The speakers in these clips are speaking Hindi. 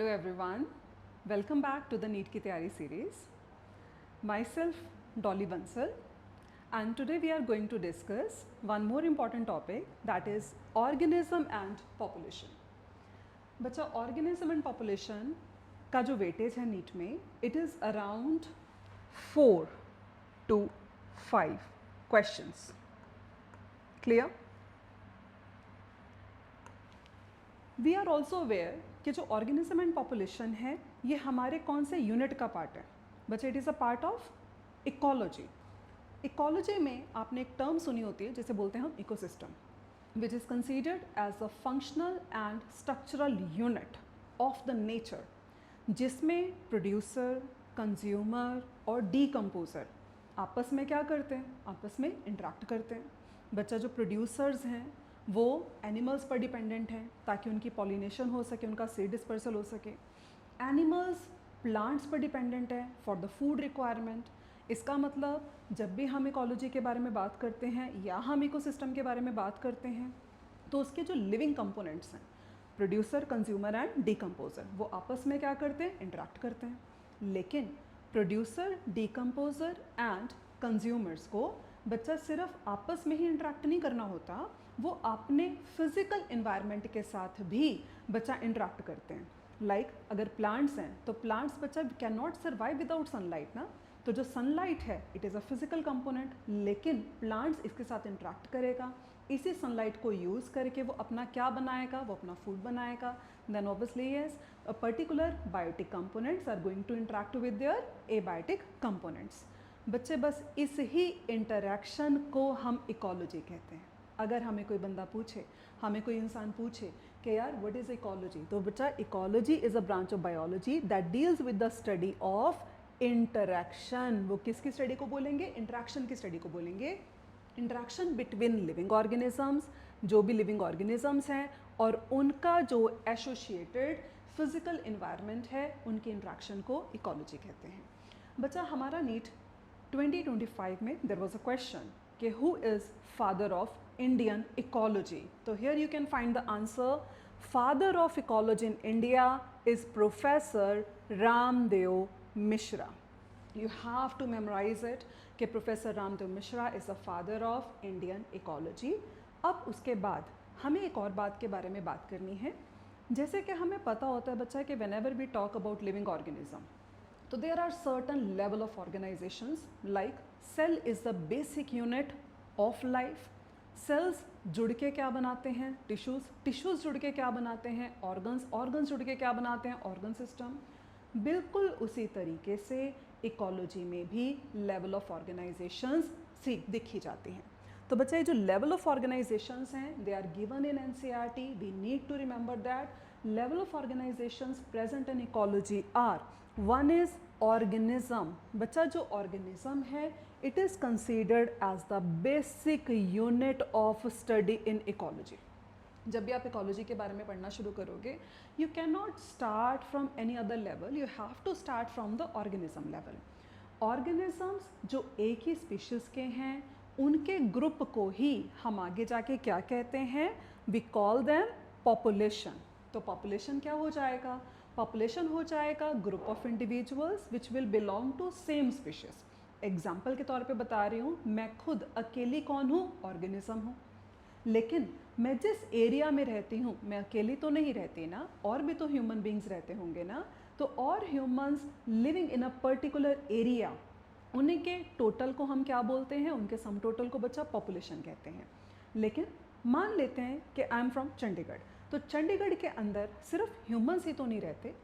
Hello everyone, welcome back to the NEET की तैयारी series. Myself Dolly Bansal and today we are going to discuss one more important topic, that is organism and population. बच्चा organism and population का जो weightage है NEET में, it is around 4 to 5 questions. Clear? We are also aware कि जो ऑर्गेनिज्म एंड पॉपुलेशन है ये हमारे कौन से यूनिट का पार्ट है. बच्चे it is a part of ecology. Ecology में आपने एक टर्म सुनी होती है जिसे बोलते हैं हम ecosystem, which is considered as a functional and structural unit of the nature, जिसमें प्रोड्यूसर, कंज्यूमर और डीकम्पोजर आपस में क्या करते हैं, आपस में इंटरेक्ट करते हैं. बच्चा जो प्रोड्यूसर्स हैं वो एनिमल्स पर डिपेंडेंट हैं ताकि उनकी पॉलिनेशन हो सके, उनका सीड डिस्पर्सल हो सके. एनिमल्स प्लांट्स पर डिपेंडेंट है फॉर द फूड रिक्वायरमेंट. इसका मतलब जब भी हम इकोलॉजी के बारे में बात करते हैं या हम इकोसिस्टम के बारे में बात करते हैं तो उसके जो लिविंग कंपोनेंट्स हैं, प्रोड्यूसर, कंज्यूमर एंड डीकम्पोजर, वो आपस में क्या करते हैं, इंटरेक्ट करते हैं. लेकिन प्रोड्यूसर, डीकम्पोजर एंड कंज्यूमर्स को बच्चा सिर्फ आपस में ही इंटरेक्ट नहीं करना होता, वो अपने फिजिकल इन्वायरमेंट के साथ भी बच्चा इंटरेक्ट करते हैं. लाइक अगर प्लांट्स हैं तो प्लांट्स बच्चा can not survive without sunlight ना. तो जो सनलाइट है it is a physical component, लेकिन प्लांट्स इसके साथ इंटरेक्ट करेगा. इसी सनलाइट को यूज़ करके वो अपना क्या बनाएगा, वो अपना फूड बनाएगा. Then obviously yes, a particular biotic components are going to interact with their abiotic components. बच्चे बस इस ही इंटरैक्शन को हम इकोलॉजी कहते हैं. अगर हमें कोई बंदा पूछे, हमें कोई इंसान पूछे कि यार व्हाट इज़ इकोलॉजी, तो बच्चा ecology is a branch of biology that deals with the study of interaction. वो किसकी स्टडी को बोलेंगे, इंटरैक्शन की स्टडी को बोलेंगे. इंटरैक्शन बिटवीन लिविंग ऑर्गेनिजम्स, जो भी लिविंग ऑर्गेनिजम्स हैं और उनका जो एसोसिएटेड फिजिकल इन्वायरमेंट है, उनकी इंटरैक्शन को इकोलॉजी कहते हैं. बच्चा हमारा नीट 2025 में देयर वाज अ क्वेश्चन कि who is father of Indian ecology. तो here you can find the answer. Father of ecology in India is professor Ramdev Mishra. You have to memorize it कि professor Ramdev Mishra is the father of Indian ecology. अब उसके बाद हमें एक और बात के बारे में बात करनी है. जैसे कि हमें पता होता है बच्चा कि whenever we talk about living organism, तो there are certain level of organizations like cell is the basic unit of life. cells जुड़ के क्या बनाते हैं, tissues जुड़ के क्या बनाते हैं, organs जुड़ के क्या बनाते हैं, organ system. बिल्कुल उसी तरीके से इकोलॉजी में भी लेवल ऑफ ऑर्गेनाइजेशंस दिखी जाती हैं. तो बच्चा ये जो लेवल ऑफ ऑर्गेनाइजेशंस हैं they are given in NCERT. We need to remember that level of organisations present in ecology are, one is organism. बच्चा जो ऑर्गेनिज्म है it is considered as the basic unit of study in ecology. जब भी आप इकोलॉजी के बारे में पढ़ना शुरू करोगे, you can not start from any other level, you have to start from the organism level. Organisms जो एक ही स्पीशीज़ के हैं उनके ग्रुप को ही हम आगे जाके क्या कहते हैं, वी कॉल देम पॉपुलेशन. तो पॉपुलेशन क्या हो जाएगा, पॉपुलेशन हो जाएगा group of individuals which will belong to same species. Example के तौर पे बता रही हूँ, मैं खुद अकेली कौन हूँ, ऑर्गेनिज्म हूँ. लेकिन मैं जिस एरिया में रहती हूँ, मैं अकेली तो नहीं रहती ना, और भी तो ह्यूमन बींग्स रहते होंगे ना. तो और humans living in a particular area, उन्हीं के टोटल को हम क्या बोलते हैं, उनके सम टोटल को बच्चा पॉपुलेशन कहते हैं. लेकिन मान लेते हैं कि आई एम फ्रॉम चंडीगढ़, तो चंडीगढ़ के अंदर सिर्फ ह्यूमंस ही तो नहीं रहते,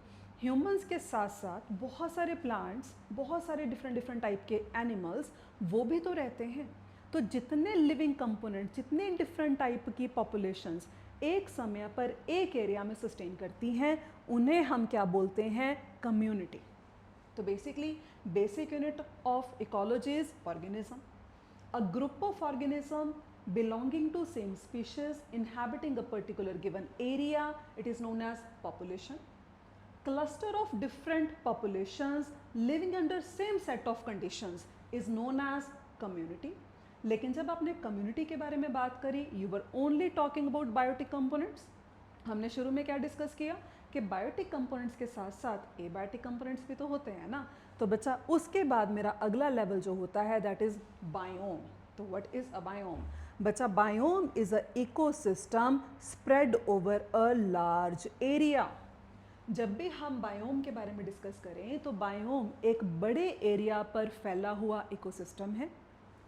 ह्यूमंस के साथ साथ बहुत सारे प्लांट्स, बहुत सारे डिफरेंट टाइप के एनिमल्स वो भी तो रहते हैं. तो जितने लिविंग कंपोनेंट, जितने डिफरेंट टाइप की पॉपुलेशंस एक समय पर एक एरिया में सस्टेन करती हैं, उन्हें हम क्या बोलते हैं, कम्युनिटी. तो basically basic unit of ecology is organism. A group of organism belonging to same species inhabiting a particular given area, it is known as population. Cluster of different populations living under same set of conditions is known as community. लेकिन जब आपने कम्युनिटी के बारे में बात करी, you were only talking about biotic components. हमने शुरू में क्या डिस्कस किया कि बायोटिक कंपोनेंट्स के साथ साथ एबायोटिक कंपोनेंट्स भी तो होते हैं ना। तो बच्चा उसके बाद मेरा अगला लेवल जो होता है दैट इज़ बायोम। तो व्हाट इज़ अ बायोम? बच्चा biome is a ecosystem spread over a large area. जब भी हम बायोम के बारे में डिस्कस करें तो बायोम एक बड़े एरिया पर फैला हुआ इकोसिस्टम है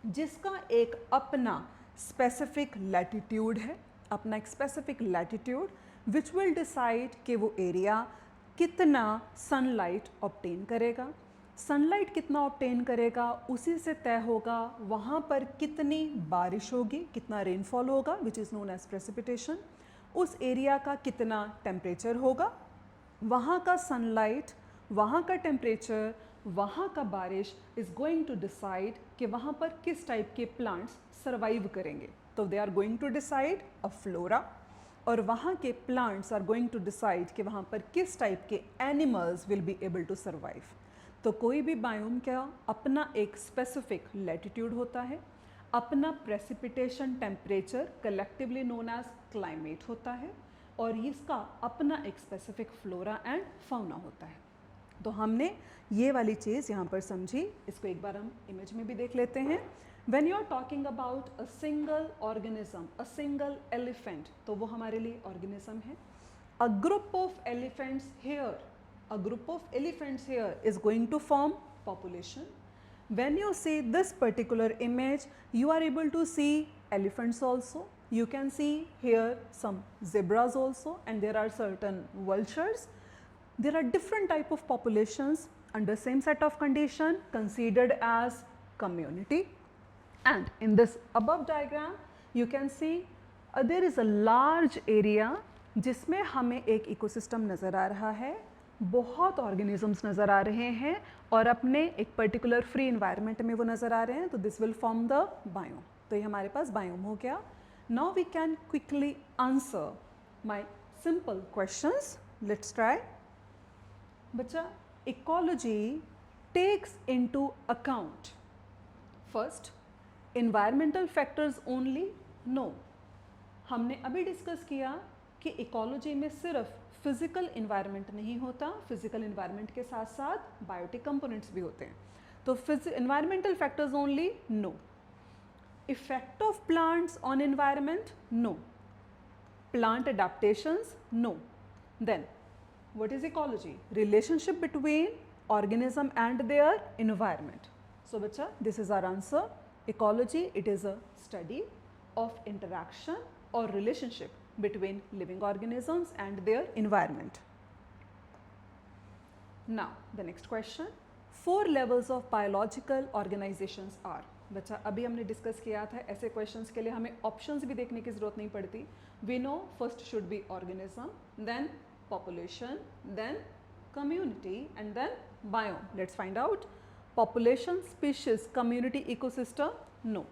जिसका एक अपना स्पेसिफिक लैटिट्यूड है, अपना एक specific latitude which will decide कि वो एरिया कितना सनलाइट ऑब्टेन करेगा। सनलाइट कितना ऑब्टेन करेगा उसी से तय होगा वहाँ पर कितनी बारिश होगी, कितना रेनफॉल होगा which is known as precipitation, उस एरिया का कितना टेम्परेचर होगा, वहाँ का सनलाइट, वहाँ का टेम्परेचर, वहाँ का बारिश इज़ गोइंग टू डिसाइड कि वहाँ पर किस टाइप के प्लांट्स सर्वाइव करेंगे। तो they are going to decide a flora, और वहाँ के plants are going to decide कि वहाँ पर किस टाइप के animals will be able to survive. तो कोई भी बायोम का अपना एक स्पेसिफिक लैटिट्यूड होता है, अपना precipitation temperature collectively known as climate होता है, और इसका अपना एक स्पेसिफिक फ्लोरा एंड फाउना होता है। तो हमने ये वाली चीज़ यहाँ पर समझी, इसको एक बार हम इमेज में भी देख लेते हैं। When you are talking about a single organism, a single elephant, तो वो हमारे लिए organism है। A group of elephants here, a group of elephants here is going to form population. When you see this particular image, you are able to see elephants also. You can see here some zebras also, and there are certain vultures. There are different type of populations under same set of condition considered as community. And in this above diagram, you can see there is a large area जिसमें हमें एक इकोसिस्टम नज़र आ रहा है, बहुत ऑर्गेनिजम्स नज़र आ रहे हैं और अपने एक पर्टिकुलर फ्री इन्वायरमेंट में वो नज़र आ रहे हैं। तो this will form the biome. तो ये हमारे पास बायोम हो गया। Now we can quickly answer my simple questions. Let's try. बच्चा, ecology takes into account first environmental factors only? No. हमने अभी डिस्कस किया कि इकोलॉजी में सिर्फ फिजिकल इन्वायरमेंट नहीं होता, फिजिकल इन्वायरमेंट के साथ साथ बायोटिक कंपोनेंट्स भी होते हैं। तो environmental factors only? No. Effect of plants on environment? No. Plant adaptations? No. Then what is ecology? Relationship between organism and their environment. So bacha, this is our answer. Ecology, it is a study of interaction or relationship between living organisms and their environment. Now the next question, 4 levels of biological organizations are. बच्चा, अभी हमने डिस्कस किया था ऐसे क्वेश्चंस के लिए हमें ऑप्शंस भी देखने की जरूरत नहीं पड़ती। We know first should be organism, then population, then community, and then biome. Let's find out. Population, species, community, ecosystem? No.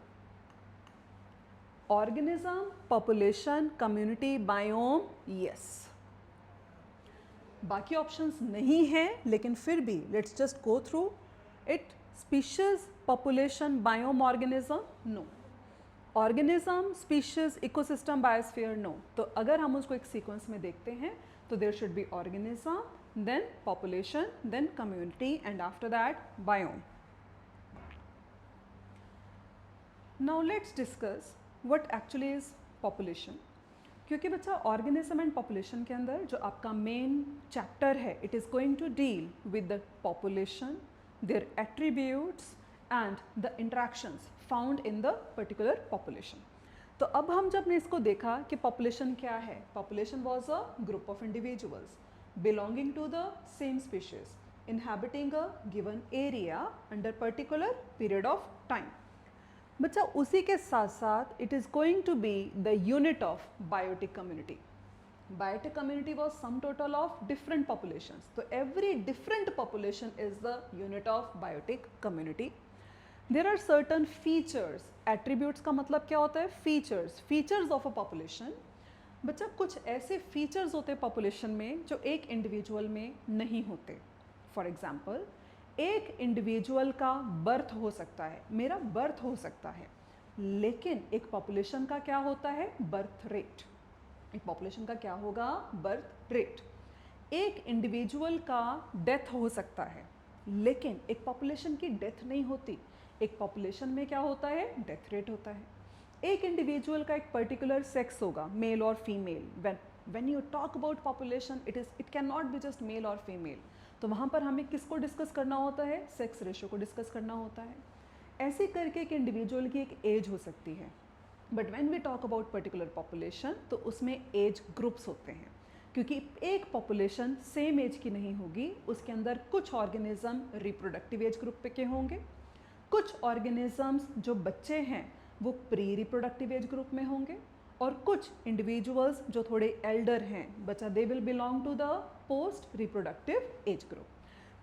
Organism, population, community, biome? Yes. बाकी ऑप्शंस नहीं हैं, लेकिन फिर भी let's just go through it. Species, population, biome, organism? No. Organism, species, ecosystem, biosphere? No. तो अगर हम उसको एक सीक्वेंस में देखते हैं तो there should be organism, then population, then community, and after that biome. Now let's discuss what actually is population. क्योंकि बच्चा organism and population के अंदर जो आपका main chapter है, it is going to deal with the population, their attributes and the interactions found in the particular population. तो अब हम जब ने इसको देखा कि पॉपुलेशन क्या है, population was a group of individuals belonging to the same species inhabiting a given area under particular period of time. बच्चा, उसी के साथ साथ it is going to be the unit of biotic community. Biotic community was sum total of different populations, तो every different population is the unit of biotic community. There are certain features, attributes का मतलब क्या होता है? Features, features of a population. बच्चा, कुछ ऐसे फीचर्स होते हैं पॉपुलेशन में जो एक इंडिविजुअल में नहीं होते। फॉर एग्जाम्पल, एक इंडिविजुअल का बर्थ हो सकता है, मेरा बर्थ हो सकता है, लेकिन एक पॉपुलेशन का क्या होता है? Birth rate. एक पॉपुलेशन का क्या होगा? Birth rate. एक इंडिविजुअल का डेथ हो सकता है, लेकिन एक पॉपुलेशन की डेथ नहीं होती। एक पॉपुलेशन में क्या होता है, डेथ रेट होता है। एक इंडिविजुअल का एक पर्टिकुलर सेक्स होगा, मेल और female. When you talk about population, it can not be just male और फीमेल। तो वहाँ पर हमें किसको डिस्कस करना होता है, सेक्स रेशो को डिस्कस करना होता है। ऐसे करके एक इंडिविजुअल की एक एज हो सकती है। But when we talk about particular population, तो उसमें एज ग्रुप्स होते हैं, क्योंकि एक पॉपुलेशन सेम एज की नहीं होगी। उसके अंदर कुछ ऑर्गेनिज्म रिप्रोडक्टिव एज ग्रुप के होंगे, कुछ ऑर्गेनिजम्स जो बच्चे हैं वो प्री रिप्रोडक्टिव एज ग्रुप में होंगे, और कुछ इंडिविजुअल्स जो थोड़े एल्डर हैं बच्चा, they will belong to the post reproductive age group.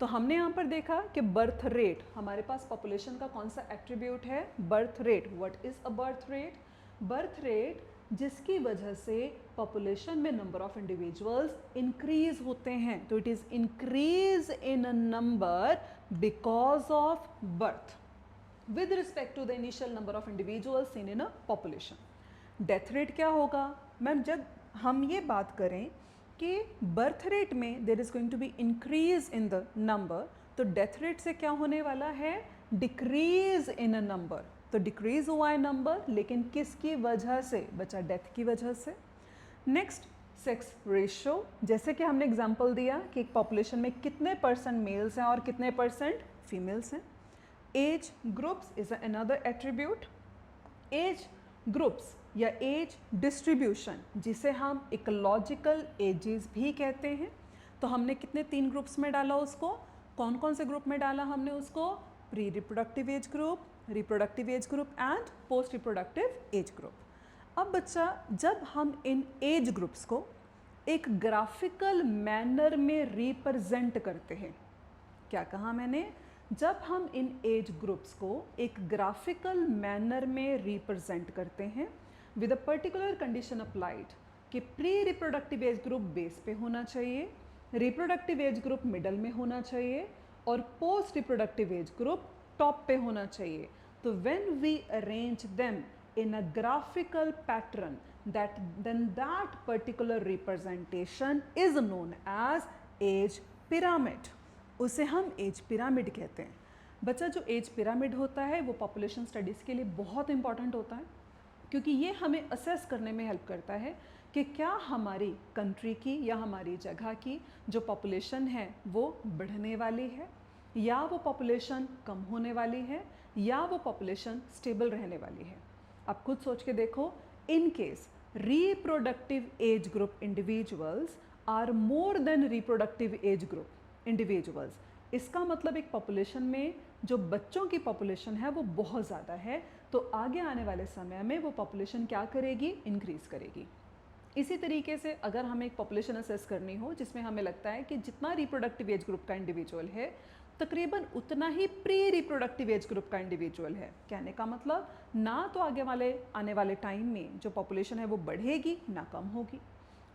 तो हमने यहाँ पर देखा कि बर्थ रेट हमारे पास पॉपुलेशन का कौन सा एट्रीब्यूट है, birth rate. What is a birth rate? Birth rate जिसकी वजह से पॉपुलेशन में नंबर ऑफ इंडिविजुअल्स इंक्रीज होते हैं। तो it is increase in number because of birth with respect to the initial number of individuals seen in a population. Death rate क्या होगा मैम? जब हम ये बात करें कि बर्थ रेट में there is going to be increase in the number, तो डेथ रेट से क्या होने वाला है, डिक्रीज इन अ नंबर। तो डिक्रीज हुआ है नंबर, लेकिन किसकी वजह से बच्चा? डेथ की वजह से। नेक्स्ट, सेक्स रेशो, जैसे कि हमने एग्जांपल दिया कि एक पॉपुलेशन में कितने परसेंट मेल्स हैं और कितने परसेंट फीमेल्स हैं। Age groups is another attribute. Age groups या एज डिस्ट्रीब्यूशन, जिसे हम इकोलॉजिकल एजेस भी कहते हैं। तो हमने कितने 3 ग्रुप्स में डाला उसको, कौन कौन से ग्रुप में डाला हमने उसको? Pre reproductive age group, reproductive age group and post reproductive age group. अब बच्चा, जब हम इन एज ग्रुप्स को एक ग्राफिकल मैनर में रिप्रेजेंट करते हैं, क्या कहा मैंने? जब हम इन एज ग्रुप्स को एक ग्राफिकल मैनर में रिप्रेजेंट करते हैं with a particular condition applied कि pre reproductive age group base पे होना चाहिए, रिप्रोडक्टिव एज ग्रुप मिडल में होना चाहिए और post reproductive age group top पे होना चाहिए। तो when we arrange them in a graphical pattern, then that particular representation is known as age pyramid. उसे हम एज पिरामिड कहते हैं। बच्चा, जो एज पिरामिड होता है वो पॉपुलेशन स्टडीज़ के लिए बहुत इंपॉर्टेंट होता है, क्योंकि ये हमें असेस करने में हेल्प करता है कि क्या हमारी कंट्री की या हमारी जगह की जो पॉपुलेशन है वो बढ़ने वाली है, या वो पॉपुलेशन कम होने वाली है, या वो पॉपुलेशन स्टेबल रहने वाली है। आप खुद सोच के देखो, in case reproductive age group individuals are more than reproductive age group individuals, इसका मतलब एक पॉपुलेशन में जो बच्चों की पॉपुलेशन है वो बहुत ज़्यादा है, तो आगे आने वाले समय में वो पॉपुलेशन क्या करेगी, इंक्रीज़ करेगी। इसी तरीके से अगर हमें एक पॉपुलेशन असेस करनी हो जिसमें हमें लगता है कि जितना रिप्रोडक्टिव एज ग्रुप का इंडिविजुअल है तकरीबन उतना ही प्री रिप्रोडक्टिव एज ग्रुप का इंडिविजुअल है, कहने का मतलब ना तो आने वाले टाइम में जो पॉपुलेशन है वो बढ़ेगी ना कम होगी।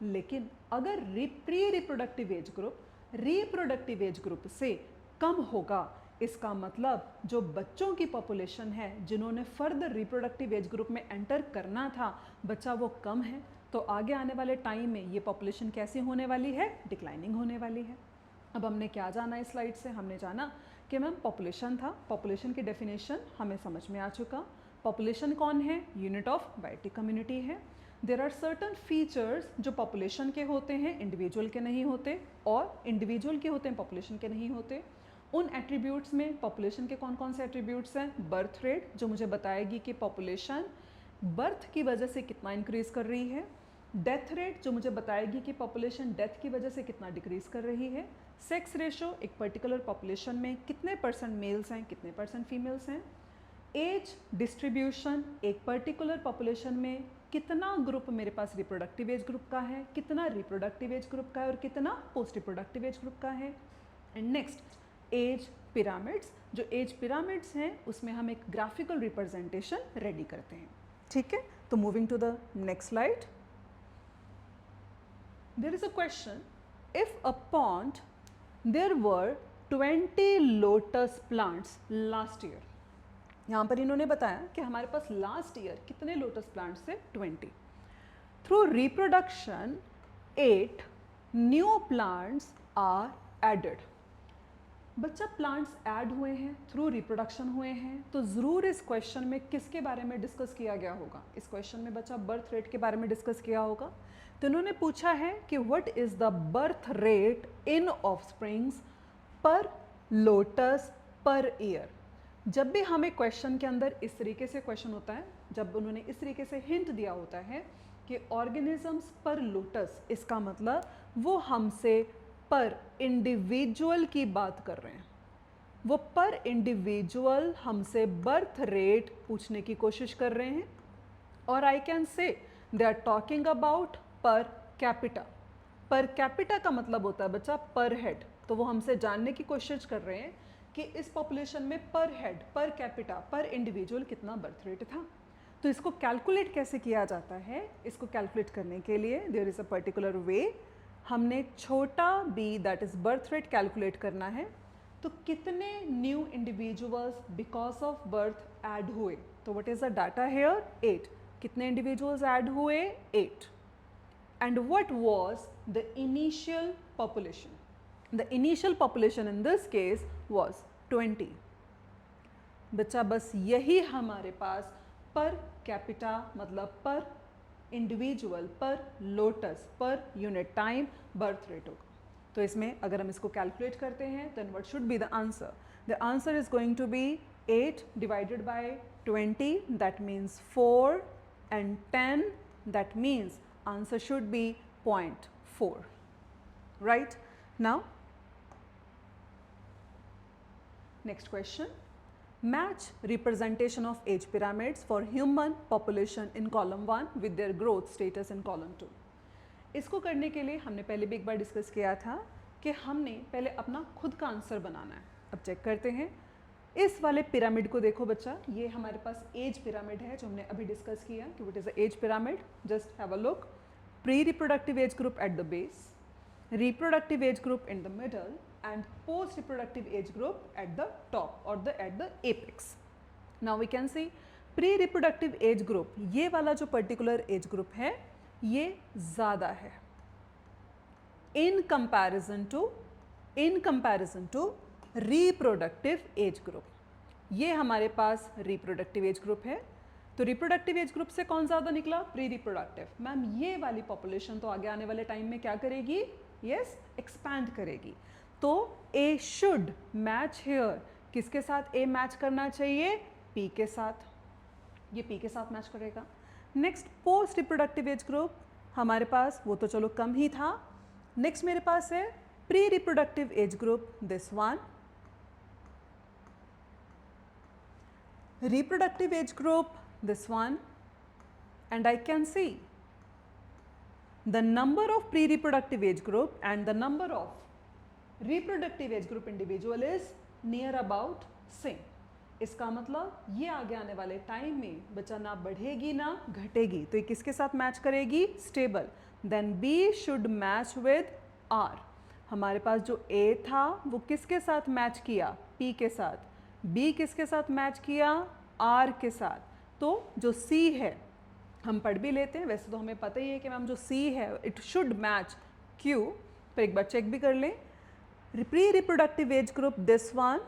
लेकिन अगर pre reproductive age group reproductive age group से कम होगा, इसका मतलब जो बच्चों की पॉपुलेशन है जिन्होंने फर्दर रिप्रोडक्टिव एज ग्रुप में एंटर करना था, बच्चा वो कम है, तो आगे आने वाले टाइम में ये पॉपुलेशन कैसी होने वाली है, डिक्लाइनिंग होने वाली है। अब हमने क्या जाना इस स्लाइड से? हमने जाना कि मैम पॉपुलेशन था, पॉपुलेशन की डेफिनेशन हमें समझ में आ चुका। पॉपुलेशन कौन है? यूनिट ऑफ बायोटिक कम्युनिटी है। देयर आर सर्टन फीचर्स जो पॉपुलेशन के होते हैं, इंडिविजुअल के नहीं होते, और इंडिविजुअल के होते हैं, पॉपुलेशन के नहीं होते। उन एट्रीब्यूट्स में पॉपुलेशन के कौन कौन से एट्रीब्यूट्स हैं? बर्थ रेट, जो मुझे बताएगी कि पॉपुलेशन बर्थ की वजह से कितना इंक्रीज़ कर रही है। डेथ रेट, जो मुझे बताएगी कि पॉपुलेशन डेथ की वजह से कितना डिक्रीज़ कर रही है। सेक्स रेशो, एक पर्टिकुलर पॉपुलेशन में कितने परसेंट मेल्स हैं, कितने परसेंट फीमेल्स हैं। एज डिस्ट्रीब्यूशन, एक पर्टिकुलर पॉपुलेशन में कितना ग्रुप मेरे पास रिप्रोडक्टिव एज ग्रुप का है, कितना रिप्रोडक्टिव एज ग्रुप का है और कितना पोस्ट रिप्रोडक्टिव एज ग्रुप का है। एंड नेक्स्ट, एज पिरामिड्स, जो एज पिरामिड्स हैं उसमें हम एक ग्राफिकल रिप्रेजेंटेशन रेडी करते हैं। ठीक है, तो moving to the next slide. There is a question, if a pond there were 20 lotus plants last year, यहाँ पर इन्होंने बताया कि हमारे पास लास्ट ईयर कितने लोटस प्लांट्स थे, 20। Through reproduction 8 new plants are added. बच्चा प्लांट्स ऐड हुए हैं, थ्रू रिप्रोडक्शन हुए हैं, तो ज़रूर इस क्वेश्चन में किसके बारे में डिस्कस किया गया होगा? इस क्वेश्चन में बच्चा बर्थ रेट के बारे में डिस्कस किया होगा। तो इन्होंने पूछा है कि what is the birth rate in offsprings पर लोटस पर ईयर। जब भी हमें क्वेश्चन के अंदर इस तरीके से क्वेश्चन होता है, जब उन्होंने इस तरीके से हिंट दिया होता है कि ऑर्गेनिजम्स पर लोटस, इसका मतलब वो हमसे पर इंडिविजुअल की बात कर रहे हैं। वो पर इंडिविजुअल हमसे बर्थ रेट पूछने की कोशिश कर रहे हैं। और I can say they are talking about per capita. Per capita का मतलब होता है बच्चा पर हेड। तो वो हमसे जानने की कोशिश कर रहे हैं कि इस पॉपुलेशन में पर हेड, पर कैपिटा, पर इंडिविजुअल कितना बर्थ रेट था। तो इसको कैलकुलेट कैसे किया जाता है? इसको कैलकुलेट करने के लिए there is a particular way. हमने छोटा b that is birth rate calculate करना है। तो कितने new individuals because of birth add हुए? तो what is the data here? 8। कितने इंडिविजुअल्स ऐड हुए? 8। And what was the initial population? The initial population in this case was 20। बच्चा बस यही हमारे पास पर कैपिटा मतलब पर इंडिविजुअल पर lotus per unit time birth rate होगा। तो इसमें अगर हम इसको कैलकुलेट करते हैं then what should be the answer? The answer is going to be 8 divided by 20, that means 4, and 10, that means answer should be 0.4. Right? Now, next question. Match representation of age pyramids for human population in column 1 with their growth status in column 2. इसको करने के लिए हमने पहले भी एक बार डिस्कस किया था कि हमने पहले अपना खुद का आंसर बनाना है। अब चेक करते हैं। इस वाले पिरामिड को देखो बच्चा, ये हमारे पास एज पिरामिड है जो हमने अभी डिस्कस किया कि what is the age pyramid. Just have a look. Pre reproductive age group at the base, reproductive age group in the middle, and post reproductive age group at the top or at the apex. Now we can see pre reproductive age group, ये वाला जो particular age group है ये ज़्यादा है in comparison to reproductive age group. ये हमारे पास reproductive age group है। तो रिप्रोडक्टिव एज ग्रुप से कौन ज़्यादा निकला? Pre reproductive. मैम ये वाली पॉपुलेशन तो आगे आने वाले टाइम में क्या करेगी? यस, एक्सपैंड करेगी। तो ए शुड मैच हेयर। किसके साथ ए मैच करना चाहिए? पी के साथ। ये पी के साथ मैच करेगा। Next post reproductive age group हमारे पास वो तो चलो कम ही था। नेक्स्ट मेरे पास है pre reproductive age group, this one. reproductive age group, this one, and I can see the number of pre-reproductive age group and the number of reproductive age group individual is near about same. इसका मतलब ये आगे आने वाले टाइम में बच्चा ना बढ़ेगी ना घटेगी। तो ये किसके साथ मैच करेगी? Stable. Then B should match with R। हमारे पास जो A था वो किसके साथ मैच किया? P के साथ। B किसके साथ मैच किया? R के साथ। तो जो C है हम पढ़ भी लेते हैं, वैसे तो हमें पता ही है कि मैम जो C है इट शुड मैच Q, पर एक बार चेक भी कर लें। Pre reproductive age group, this one,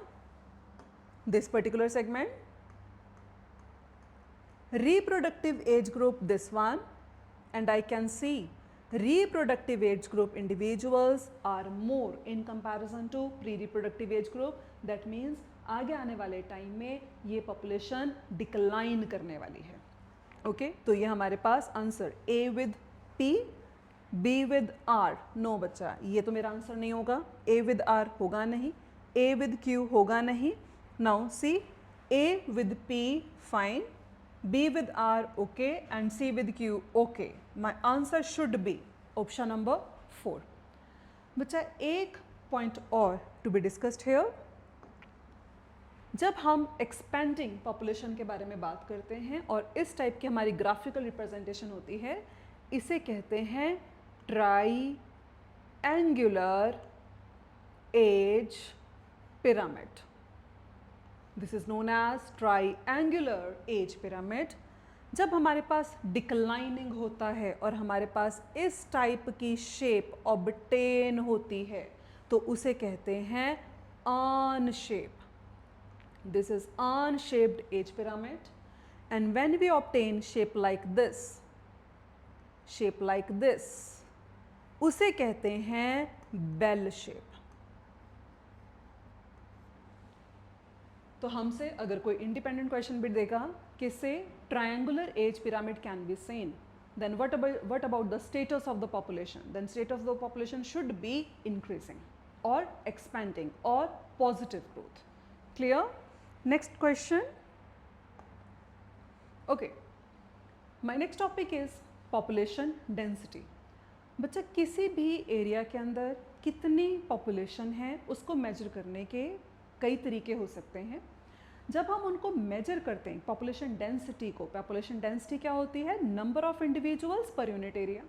this particular segment. reproductive age group, this one, and I can see reproductive age group individuals are more in comparison to pre-reproductive age group. That means आगे आने वाले टाइम में ये पॉपुलेशन डिक्लाइन करने वाली है। ओके तो ये हमारे पास answer A with P, B with R। No बच्चा, ये तो मेरा आंसर नहीं होगा। A विद R होगा नहीं, A विद Q होगा नहीं। Now see A with P fine, B with R okay, and C with Q okay. My answer should be option number 4. बच्चा एक पॉइंट और टू बी डिस्कस्ड हेयर। जब हम एक्सपेंडिंग पॉपुलेशन के बारे में बात करते हैं और इस टाइप की हमारी ग्राफिकल रिप्रेजेंटेशन होती है, इसे कहते हैं try angular age pyramid. This is known as triangular age pyramid. जब हमारे पास डिक्लाइनिंग होता है और हमारे पास इस टाइप की शेप ऑब्टेन होती है तो उसे कहते हैं urn shape. This is urn shaped as pyramid. And when we obtain shape like this, उसे कहते हैं बेल शेप. तो हमसे अगर कोई इंडिपेंडेंट क्वेश्चन भी देगा कि से triangular age pyramid can be seen, then what about the status of the population? Then status of the population should be increasing or expanding or positive growth. Clear? Next question. Okay, my next topic is population density. बच्चा किसी भी एरिया के अंदर कितनी पॉपुलेशन है उसको मेजर करने के कई तरीके हो सकते हैं. जब हम उनको मेजर करते हैं पॉपुलेशन डेंसिटी को, पॉपुलेशन डेंसिटी क्या होती है? Number of individuals per unit area.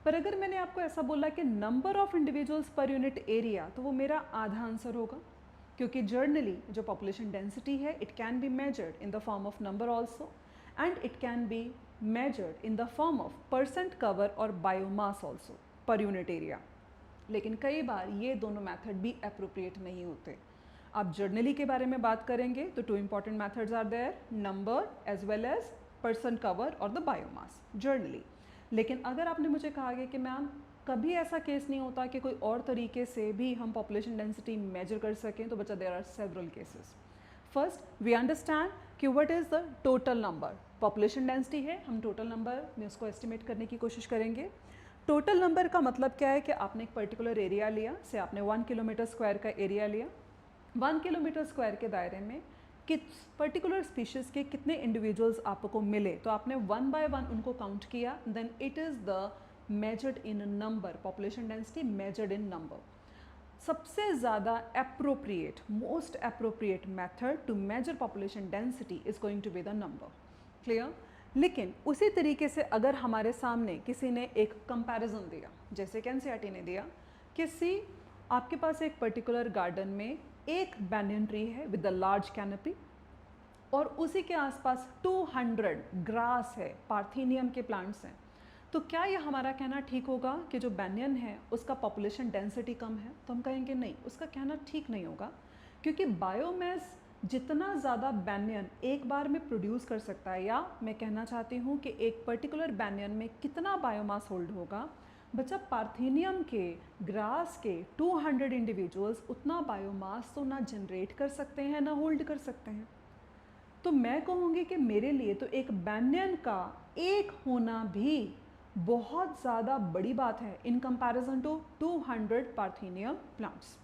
पर अगर मैंने आपको ऐसा बोला कि number of individuals per unit area, तो वो मेरा आधा आंसर होगा, क्योंकि जर्नली जो पॉपुलेशन डेंसिटी है it can be measured in the form of number also, and it can be measured in the form of percent cover or biomass also per unit area. लेकिन कई बार ये दोनों मेथड भी अप्रोप्रिएट नहीं होते. आप जर्नली के बारे में बात करेंगे तो two important methods are there, number as well as percent cover और द बायोमास जर्नली. लेकिन अगर आपने मुझे कहा गया कि मैम कभी ऐसा केस नहीं होता कि कोई और तरीके से भी हम पॉपुलेशन डेंसिटी मेजर कर सकें, तो बच्चा there are several cases. First we understand कि what is the total number. Population density है, हम टोटल नंबर में उसको एस्टिमेट करने की कोशिश करेंगे. टोटल नंबर का मतलब क्या है कि आपने एक पर्टिकुलर एरिया लिया, से आपने 1 किलोमीटर स्क्वायर का एरिया लिया. 1 किलोमीटर स्क्वायर के दायरे में किस पर्टिकुलर स्पीशीज़ के कितने इंडिविजुअल्स आपको मिले, तो आपने 1 बाय 1 उनको काउंट किया. Then it is the measured in number, population density measured in number. सबसे ज़्यादा appropriate, most appropriate method to measure population density is going to be the number. Clear? लेकिन उसी तरीके से अगर हमारे सामने किसी ने एक कंपैरिजन दिया, जैसे कि एनसीईआरटी ने दिया, किसी आपके पास एक पर्टिकुलर गार्डन में एक बैनियन ट्री है विद द लार्ज कैनपी, और उसी के आसपास 200 ग्रास है, पार्थेनियम के प्लांट्स हैं, तो क्या ये हमारा कहना ठीक होगा कि जो बैनियन है उसका पॉपुलेशन डेंसिटी कम है? तो हम कहेंगे नहीं, उसका कहना ठीक नहीं होगा, क्योंकि बायोमास जितना ज़्यादा बैनियन एक बार में प्रोड्यूस कर सकता है, या मैं कहना चाहती हूँ कि एक पर्टिकुलर बैनियन में कितना बायोमास होल्ड होगा, बच्चा पार्थेनियम के, ग्रास के 200 इंडिविजुअल्स उतना बायोमास तो ना जनरेट कर सकते हैं ना होल्ड कर सकते हैं. तो मैं कहूँगी कि मेरे लिए तो एक बैनियन का एक होना भी बहुत ज़्यादा बड़ी बात है in comparison to 200 parthenium plants.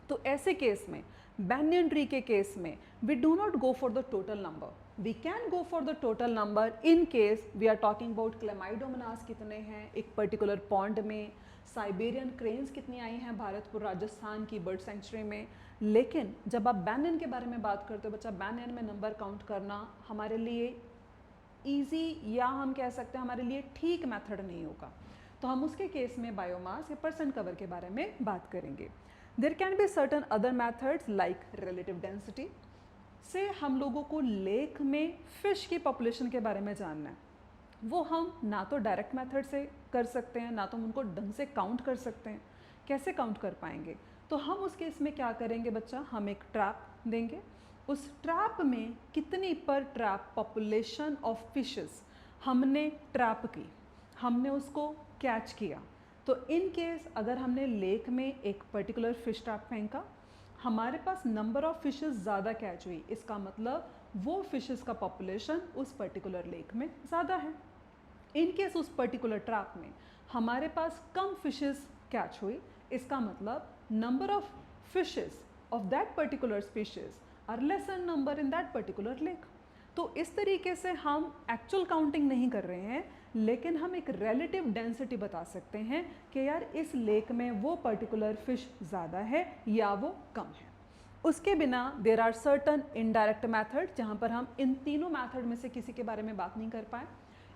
तो ऐसे केस में, banyan tree के केस में, we do not go for the total number. We can go for the total number in case we are talking about Chlamydomonas कितने हैं एक particular pond में, साइबेरियन क्रेन्स कितनी आई हैं भारतपुर राजस्थान की बर्ड सेंचुरी में. लेकिन जब आप बैनियन के बारे में बात करते हो बच्चा, बैनियन में नंबर काउंट करना हमारे लिए ईजी, या हम कह सकते हैं हमारे लिए ठीक मेथड नहीं होगा. तो हम उसके केस में बायोमास या परसेंट कवर के बारे में बात करेंगे. There can be certain other methods like relative density. से हम लोगों को लेक में फिश की पॉपुलेशन के बारे में जानना है, वो हम ना तो डायरेक्ट मेथड से कर सकते हैं, ना तो हम उनको ढंग से काउंट कर सकते हैं. कैसे काउंट कर पाएंगे? तो हम उस केस में क्या करेंगे बच्चा, हम एक ट्रैप देंगे. उस ट्रैप में कितनी पर ट्रैप पॉपुलेशन ऑफ फिशेस हमने ट्रैप की, हमने उसको कैच किया. तो इन केस अगर हमने लेक में एक पर्टिकुलर फिश ट्रैप फेंका, हमारे पास नंबर ऑफ फिशेस ज़्यादा कैच हुई, इसका मतलब वो फिशेस का पॉपुलेशन उस पर्टिकुलर लेक में ज़्यादा है. इन केस उस पर्टिकुलर ट्रैप में हमारे पास कम फिशेस कैच हुई, इसका मतलब number of fishes of that particular species are lesser number in that particular lake. तो इस तरीके से हम एक्चुअल काउंटिंग नहीं कर रहे हैं, लेकिन हम एक रिलेटिव डेंसिटी बता सकते हैं कि यार इस लेक में वो पर्टिकुलर फिश ज़्यादा है या वो कम है. उसके बिना there are certain indirect method, जहाँ पर हम इन तीनों मैथड में से किसी के बारे में बात नहीं कर पाए.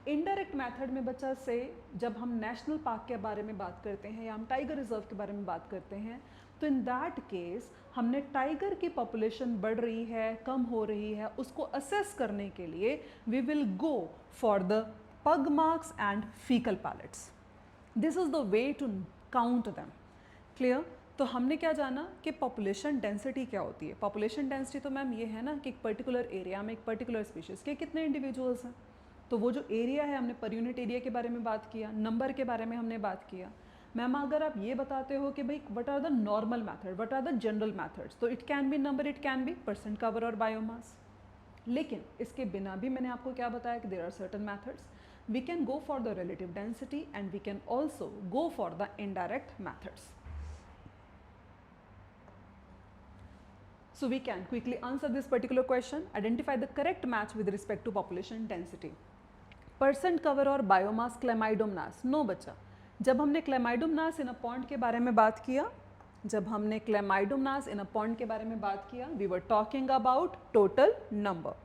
इनडायरेक्ट मैथड में बच्चा से जब हम नेशनल पार्क के बारे में बात करते हैं या हम टाइगर रिजर्व के बारे में बात करते हैं, तो इन दैट केस हमने टाइगर की पॉपुलेशन बढ़ रही है, कम हो रही है, उसको असेस करने के लिए we will go for the pug marks and fecal pellets. This is the way to count them. Clear? तो हमने क्या जाना कि पॉपुलेशन डेंसिटी क्या होती है. पॉपुलेशन डेंसिटी तो मैम ये है ना कि एक पर्टिकुलर एरिया में एक पर्टिकुलर स्पीशीज़ के कितने इंडिविजुअल्स हैं. तो वो जो एरिया है, हमने पर यूनिट एरिया के बारे में बात किया, नंबर के बारे में हमने बात किया. मैम अगर आप ये बताते हो कि भाई what are the normal method, what are the general methods, तो it can be number, it can be percent cover or biomass. लेकिन इसके बिना भी मैंने आपको क्या बताया कि there are certain methods. We can go for the relative density and we can also go for the indirect methods. So we can quickly answer this particular question. Identify the correct match with respect to population density. Percent cover और biomass Chlamydomonas. No बच्चा. जब हमने Chlamydomonas in a pond के बारे में बात किया, Chlamydomonas in a pond के बारे में बात किया, we were talking about total number.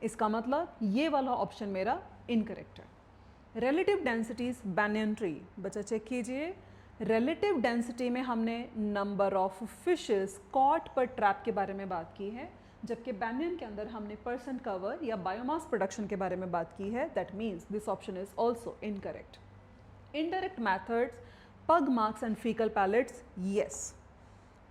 इसका मतलब ये वाला ऑप्शन मेरा इनकरेक्ट है. Relative densities banyan tree. बच्चा चेक कीजिए. रिलेटिव डेंसिटी में हमने नंबर ऑफ फिशेस कॉट पर ट्रैप के बारे में बात की है, जबकि बैनियन के अंदर हमने परसेंट कवर या बायोमास प्रोडक्शन के बारे में बात की है. That means this option is also incorrect. Indirect methods, pug marks and fecal pellets. Yes,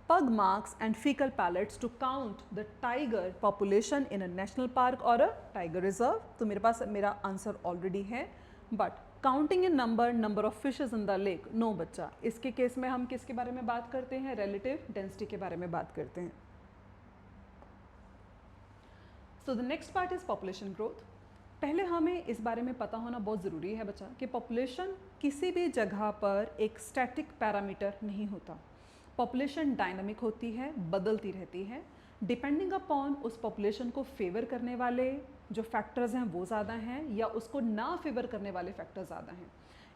pug marks and fecal pellets to count the tiger population in a national park और अ टाइगर रिजर्व. तो मेरे पास मेरा आंसर ऑलरेडी है. But counting in number of fishes in the lake, no बच्चा. इसके केस में हम किसके बारे में बात करते हैं? रिलेटिव डेंसिटी के बारे में बात करते हैं. सो the next part is population growth. पहले हमें इस बारे में पता होना बहुत ज़रूरी है बच्चा कि पॉपुलेशन किसी भी जगह पर एक स्टैटिक पैरामीटर नहीं होता. पॉपुलेशन डायनामिक होती है, बदलती रहती है. डिपेंडिंग अपॉन उस पॉपुलेशन को फेवर करने वाले जो फैक्टर्स हैं वो ज़्यादा हैं या उसको ना फेवर करने वाले फैक्टर ज़्यादा हैं.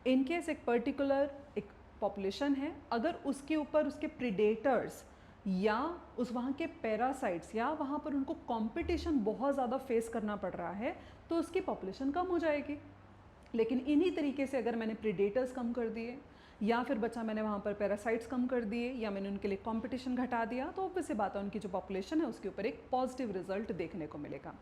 इन केस एक पर्टिकुलर एक पॉपुलेशन है, अगर उसके ऊपर उसके प्रीडेटर्स या उस वहाँ के पैरासाइट्स या वहाँ पर उनको कंपटीशन बहुत ज़्यादा फेस करना पड़ रहा है, तो उसकी पॉपुलेशन कम हो जाएगी. लेकिन इन्हीं तरीके से अगर मैंने प्रीडेटर्स कम कर दिए या फिर बच्चा मैंने वहाँ पर पैरासाइट्स कम कर दिए या मैंने उनके लिए कंपटीशन घटा दिया, तो ऑब्वियस सी बात है उनकी जो पॉपुलेशन है उसके ऊपर एक पॉजिटिव रिजल्ट देखने को मिलेगा.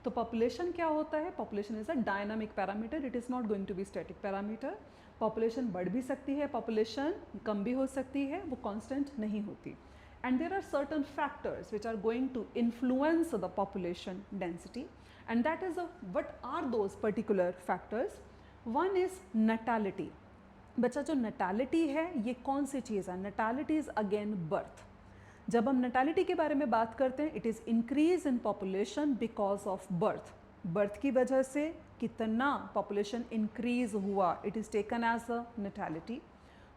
तो पॉपुलेशन क्या होता है? Population is a dynamic parameter, it is not going to be static parameter. Population बढ़ भी सकती है, पॉपुलेशन कम भी हो सकती है, वो कांस्टेंट नहीं होती. And there are certain factors which are going to influence the population density, and that is what are those particular factors. One is natality. बच्चा जो नैटालिटी है ये कौन सी चीज़ है? Natality is again birth. जब हम नैटालिटी के बारे में बात करते हैं, it is increase in population because of birth. Birth की वजह से कितना पॉपुलेशन इंक्रीज हुआ, it is taken as a natality.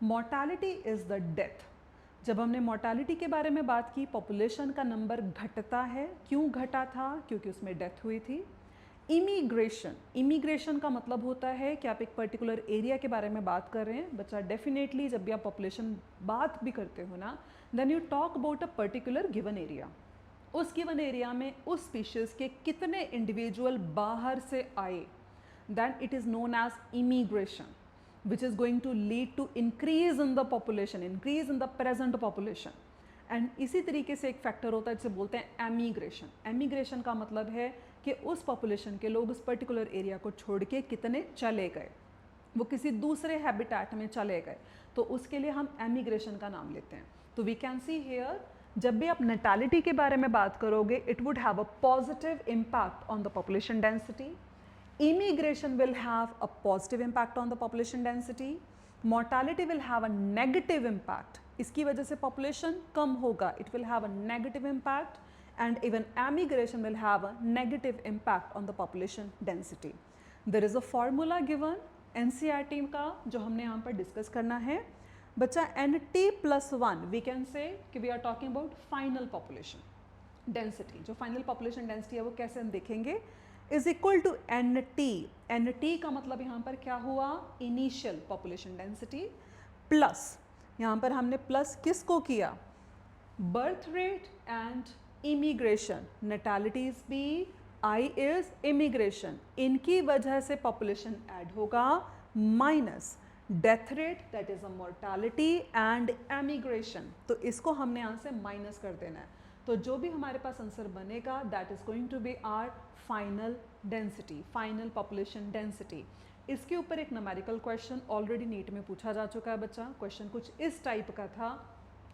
Mortality is the death. जब हमने मॉर्टैलिटी के बारे में बात की, पॉपुलेशन का नंबर घटता है. क्यों घटा था? क्योंकि उसमें डेथ हुई थी. इमिग्रेशन. इमिग्रेशन का मतलब होता है कि आप एक पर्टिकुलर एरिया के बारे में बात कर रहे हैं. बच्चा डेफिनेटली जब भी आप पॉपुलेशन बात भी करते हो ना, then you talk about a particular given area. उस गिवन एरिया में उस स्पीशीज़ के कितने इंडिविजुअल बाहर से आए, then it is known as immigration, which is going to lead to increase in the population, increase in the present population. And इसी तरीके से एक फैक्टर होता है जिसे बोलते हैं एमिग्रेशन. एमिग्रेशन का मतलब है कि उस पॉपुलेशन के लोग उस पर्टिकुलर एरिया को छोड़ के कितने चले गए, वो किसी दूसरे हैबिटेट में चले गए, तो उसके लिए हम एमिग्रेशन का नाम लेते हैं. तो वी कैन सी हेयर, जब भी आप नैटालिटी के बारे में बात करोगे, it would have a positive impact on the population density. Immigration will have a positive impact on the population density. Mortality will have a negative impact. इसकी वजह से पॉपुलेशन कम होगा, it will have a negative impact. And even emigration will have a negative impact on the population density. There is a formula given NCERT का जो हमने यहाँ पर डिस्कस करना है. बच्चा NT+1 we can say कि we are talking about final population density. जो final population density है वो कैसे हम देखेंगे, is equal to NT. NT का मतलब यहाँ पर क्या हुआ? Initial population density plus, यहाँ पर हमने प्लस किसको किया? Birth rate and immigration. Natality is B, I is immigration. इनकी वजह से पॉपुलेशन ऐड होगा, minus death rate that is a mortality and emigration, तो इसको हमने यहाँ से माइनस कर देना है। तो जो भी हमारे पास आंसर बनेगा that is going to be our final density, final population density. इसके ऊपर एक न्यूमेरिकल क्वेश्चन ऑलरेडी नीट में पूछा जा चुका है बच्चा। क्वेश्चन कुछ इस टाइप का था,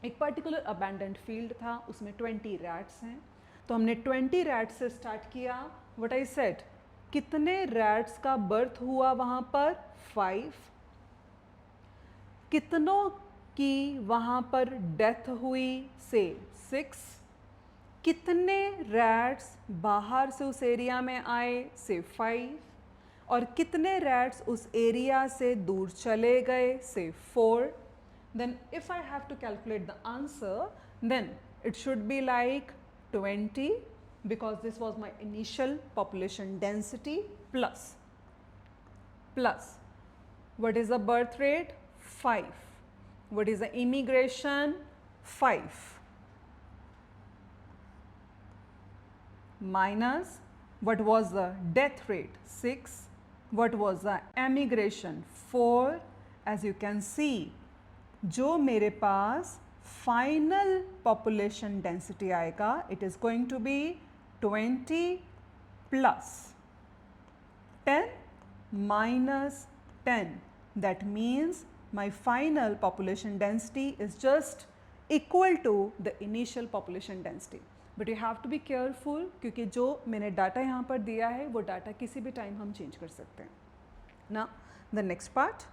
एक पर्टिकुलर अबैंडन्ड फील्ड था, उसमें 20 रैट्स हैं, तो हमने 20 रैट्स से स्टार्ट किया। व्हाट आई सेड, कितने रैट्स का बर्थ हुआ वहाँ पर, 5, कितनों की वहाँ पर डेथ हुई से 6, कितने रैट्स बाहर से उस एरिया में आए से 5, और कितने रैट्स उस एरिया से दूर चले गए से 4. Then if I have to calculate the answer, then it should be like 20, because this was my initial population density, plus what is the birth rate, 5, what is the immigration, 5, minus what was the death rate, 6, what was the emigration, 4. As you can see, जो मेरे पास फाइनल पॉपुलेशन डेंसिटी आएगा, it is going to be 20 plus 10 minus 10. That means my final population density is just equal to the initial population density. But you have to be careful, क्योंकि जो मैंने डाटा यहाँ पर दिया है वो डाटा किसी भी टाइम हम चेंज कर सकते हैं ना. The next part,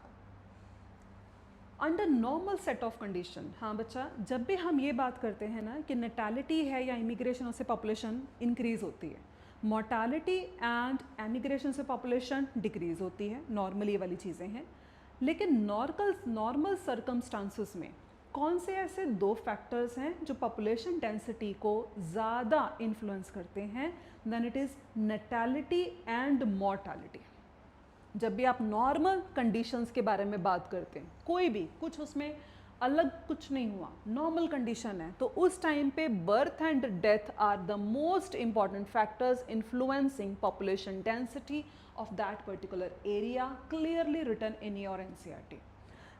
under normal set of condition. हाँ बच्चा, जब भी हम ये बात करते हैं ना कि नेटालिटी है या इमिग्रेशन, उससे पॉपुलेशन इंक्रीज होती है, मोर्टालिटी एंड एमिग्रेशन से पॉपुलेशन डिक्रीज होती है, नॉर्मल ये वाली चीज़ें हैं. लेकिन नॉर्मल सर्कमस्टांसिस में कौन से ऐसे 2 फैक्टर्स हैं जो पॉपुलेशन डेंसिटी को ज़्यादा इन्फ्लुएंस करते हैं, then it is natality and mortality. जब भी आप नॉर्मल कंडीशंस के बारे में बात करते हैं, कोई भी कुछ उसमें अलग कुछ नहीं हुआ, नॉर्मल कंडीशन है, तो उस टाइम पे birth and death are the most important factors influencing population density of that particular area, clearly written in your NCERT.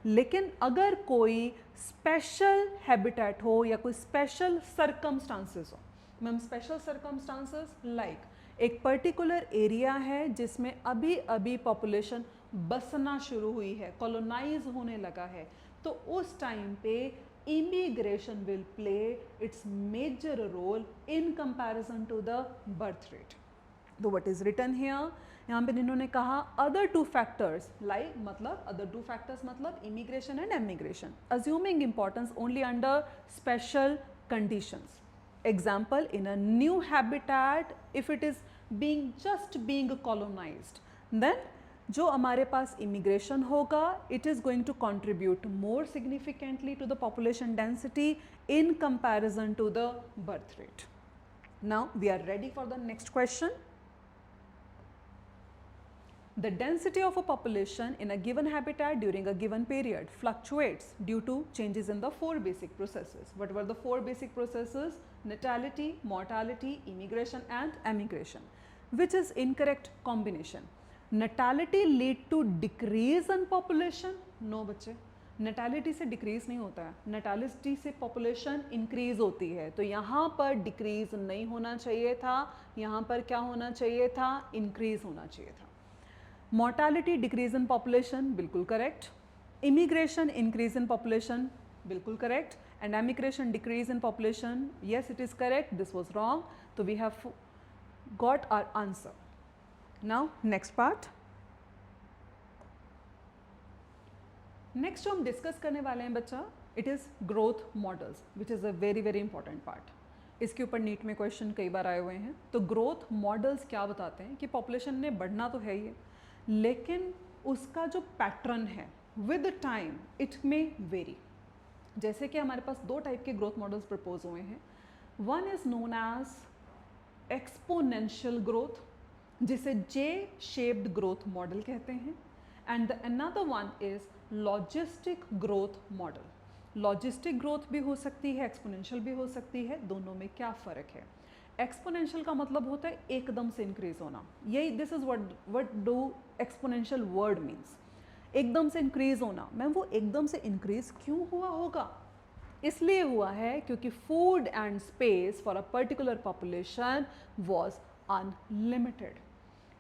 लेकिन अगर कोई स्पेशल हैबिटेट हो या कोई स्पेशल सर्कमस्टांसेस हो, मैम स्पेशल सर्कमस्टांसेस लाइक एक पर्टिकुलर एरिया है जिसमें अभी अभी पॉपुलेशन बसना शुरू हुई है, कॉलोनाइज होने लगा है, तो उस टाइम पे immigration will play its major role in comparison to the birth rate. So what is written here, यहाँ पे इन्होंने कहा अदर 2 फैक्टर्स लाइक, मतलब अदर 2 फैक्टर्स मतलब immigration and emigration, assuming importance only under special conditions. Example, in a new habitat, if it is just being colonized, then जो हमारे पास immigration होगा, it is going to contribute more significantly to the population density in comparison to the birth rate. Now we are ready for the next question. The density of a population in a given habitat during a given period fluctuates due to changes in the 4 basic processes. What were the 4 basic processes? Natality, mortality, immigration and emigration. Which is incorrect combination? Natality lead to decrease in population? No बच्चे, natality से decrease नहीं होता है, natality से population increase होती है. तो यहाँ पर decrease नहीं होना चाहिए था, यहाँ पर क्या होना चाहिए था, increase होना चाहिए था. Mortality decrease in population, बिल्कुल correct. Immigration increase in population, बिल्कुल correct. And emigration decrease in population, yes it is correct, this was wrong. So we have got our answer. Now next part. Next जो हम डिस्कस करने वाले हैं बच्चा, it is growth models, which is a very very important part. इसके ऊपर नीट में क्वेश्चन कई बार आए हुए हैं. तो ग्रोथ मॉडल्स क्या बताते हैं कि पॉपुलेशन ने बढ़ना तो है ही है, लेकिन उसका जो पैटर्न है with time it may vary. जैसे कि हमारे पास 2 टाइप के ग्रोथ मॉडल्स प्रपोज हुए हैं. One is known as exponential growth, जिसे जे शेप्ड ग्रोथ मॉडल कहते हैं, and the another one is logistic growth model. Logistic growth भी हो सकती है, एक्सपोनेंशियल भी हो सकती है, दोनों में क्या फ़र्क है? एक्सपोनेंशियल का मतलब होता है एकदम से इंक्रीज होना, यही this is what do exponential word means. एकदम से इंक्रीज होना, मैम वो एकदम से इंक्रीज क्यों हुआ होगा? इसलिए हुआ है क्योंकि food and space for a particular population was unlimited.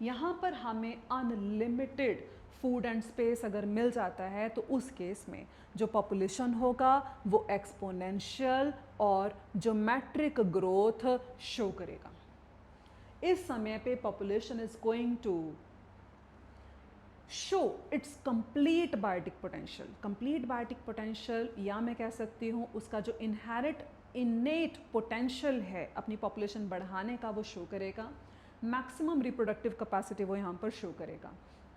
यहाँ पर हमें अनलिमिटेड फूड एंड स्पेस अगर मिल जाता है तो उस केस में जो पॉपुलेशन होगा वो एक्सपोनेंशियल और ज्योमेट्रिक ग्रोथ शो करेगा। इस समय पे population is going to show its complete biotic potential. Complete biotic potential, या मैं कह सकती हूँ उसका जो इनेट पोटेंशियल है अपनी पॉपुलेशन बढ़ाने का, वो शो करेगा। मैक्सिमम रिप्रोडक्टिव कैपेसिटी वो यहाँ पर शो करेगा।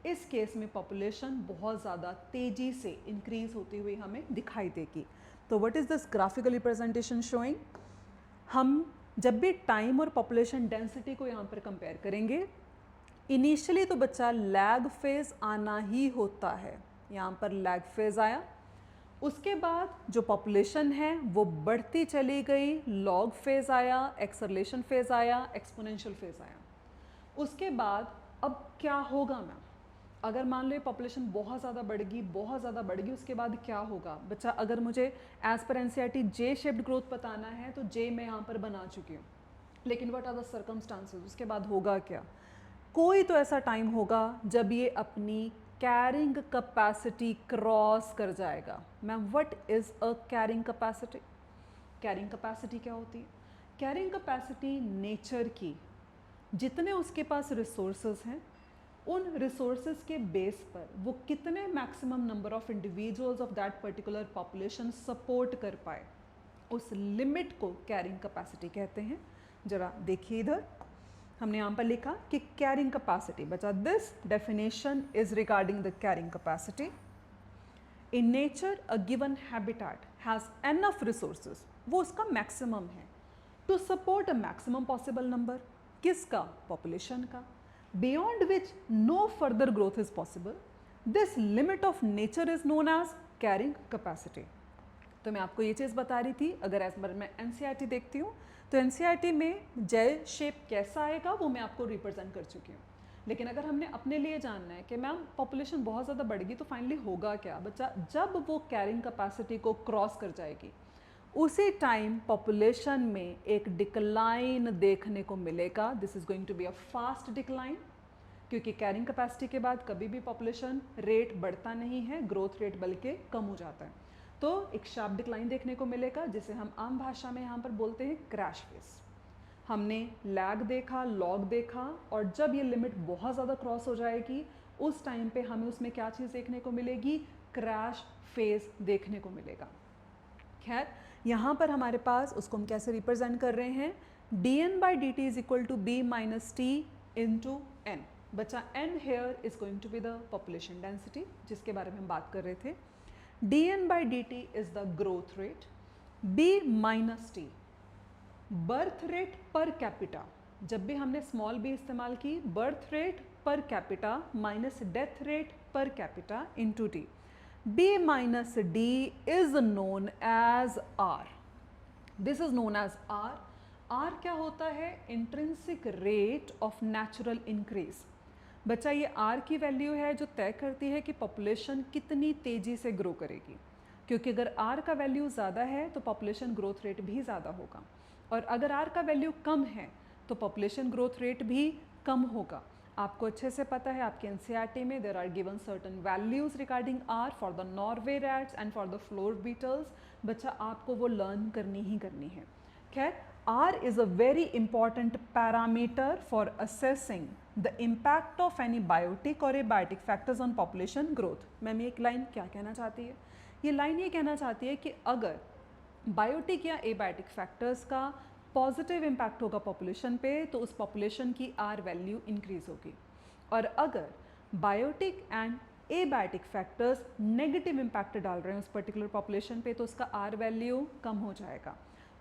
इस केस में पॉपुलेशन बहुत ज़्यादा तेज़ी से इंक्रीज होती हुई हमें दिखाई देगी। तो what is this graphical representation showing? हम जब भी टाइम और पॉपुलेशन डेंसिटी को यहाँ पर कंपेयर करेंगे, इनिशियली तो बच्चा लैग फेज आना ही होता है, यहाँ पर लैग फेज आया, उसके बाद जो पॉपुलेशन है वो बढ़ती चली गई, लॉग फेज आया, एक्सेलरेशन फेज आया, एक्सपोनेंशियल फेज आया। उसके बाद अब क्या होगा मैम? अगर मान लो ये पॉपुलेशन बहुत ज़्यादा बढ़ गई, उसके बाद क्या होगा बच्चा? अगर मुझे एज पर एनसीईआरटी जे शेप्ड ग्रोथ बताना है तो जे मैं यहाँ पर बना चुकी हूँ, लेकिन व्हाट आर द सर्कमस्टांसेस, उसके बाद होगा क्या? कोई तो ऐसा टाइम होगा जब ये अपनी कैरिंग कैपेसिटी क्रॉस कर जाएगा। Ma'am what is a carrying capacity? Carrying capacity क्या होती है? कैरिंग कैपेसिटी नेचर की जितने उसके पास रिसोर्सेज हैं, उन रिसोर्सेज के बेस पर वो कितने maximum number of individuals of that particular population support कर पाए, उस लिमिट को कैरिंग कैपेसिटी कहते हैं। जरा देखिए इधर, हमने यहाँ पर लिखा कि कैरिंग कैपेसिटी। बच्चा this definition is regarding the carrying capacity. In nature a given habitat has enough resources, वो उसका मैक्सिमम है, to support a maximum possible number. किसका? पॉपुलेशन का। Beyond which no further growth is possible. This limit of nature is known as carrying capacity. तो मैं आपको ये चीज़ बता रही थी, अगर एज पर मैं एनसीईआरटी देखती हूँ तो एनसीईआरटी में जे शेप कैसा आएगा वो मैं आपको रिप्रेजेंट कर चुकी हूँ। लेकिन अगर हमने अपने लिए जानना है कि मैम पॉपुलेशन बहुत ज़्यादा बढ़ गई तो फाइनली होगा क्या बच्चा? जब वो कैरिंग कैपेसिटी को क्रॉस कर जाएगी, उसी टाइम पॉपुलेशन में एक डिक्लाइन देखने को मिलेगा। This is going to be a fast decline, क्योंकि कैरिंग कैपेसिटी के बाद कभी भी पॉपुलेशन रेट बढ़ता नहीं है, ग्रोथ रेट बल्कि कम हो जाता है। तो एक शार्प डिक्लाइन देखने को मिलेगा, जिसे हम आम भाषा में यहाँ पर बोलते हैं क्रैश फेज। हमने लैग देखा, लॉग देखा, और जब ये लिमिट बहुत ज़्यादा क्रॉस हो जाएगी उस टाइम पे हमें उसमें क्या चीज़ देखने को मिलेगी? क्रैश फेज देखने को मिलेगा। खैर, यहाँ पर हमारे पास उसको हम कैसे रिप्रेजेंट कर रहे हैं? dn by dt is equal to b minus t into n। बच्चा n here is going to be the population density, जिसके बारे में हम बात कर रहे थे। dn by dt is the growth rate, b minus t birth rate per capita. जब भी हमने स्मॉल b इस्तेमाल की, birth rate per capita minus death rate per capita into T. b minus d is known as r. This is known as r. r क्या होता है? Intrinsic rate of natural increase. बच्चा ये r की वैल्यू है जो तय करती है कि पॉपुलेशन कितनी तेजी से ग्रो करेगी, क्योंकि अगर r का वैल्यू ज़्यादा है तो पॉपुलेशन ग्रोथ रेट भी ज़्यादा होगा, और अगर r का वैल्यू कम है तो पॉपुलेशन ग्रोथ रेट भी कम होगा। आपको अच्छे से पता है, आपके एनसीईआरटी में there are given certain values regarding R for the Norway rats and for the flour beetles. बच्चा आपको वो लर्न करनी ही करनी है। खैर, R is a very important parameter for assessing the impact of any biotic or abiotic factors on population growth. Ma'am एक लाइन क्या कहना चाहती है? ये लाइन ये कहना चाहती है कि अगर बायोटिक या एबायोटिक फैक्टर्स का पॉजिटिव इम्पैक्ट होगा पॉपुलेशन पे तो उस पॉपुलेशन की आर वैल्यू इंक्रीज होगी, और अगर biotic and abiotic factors negative impact डाल रहे हैं उस पर्टिकुलर पॉपुलेशन पे तो उसका आर वैल्यू कम हो जाएगा।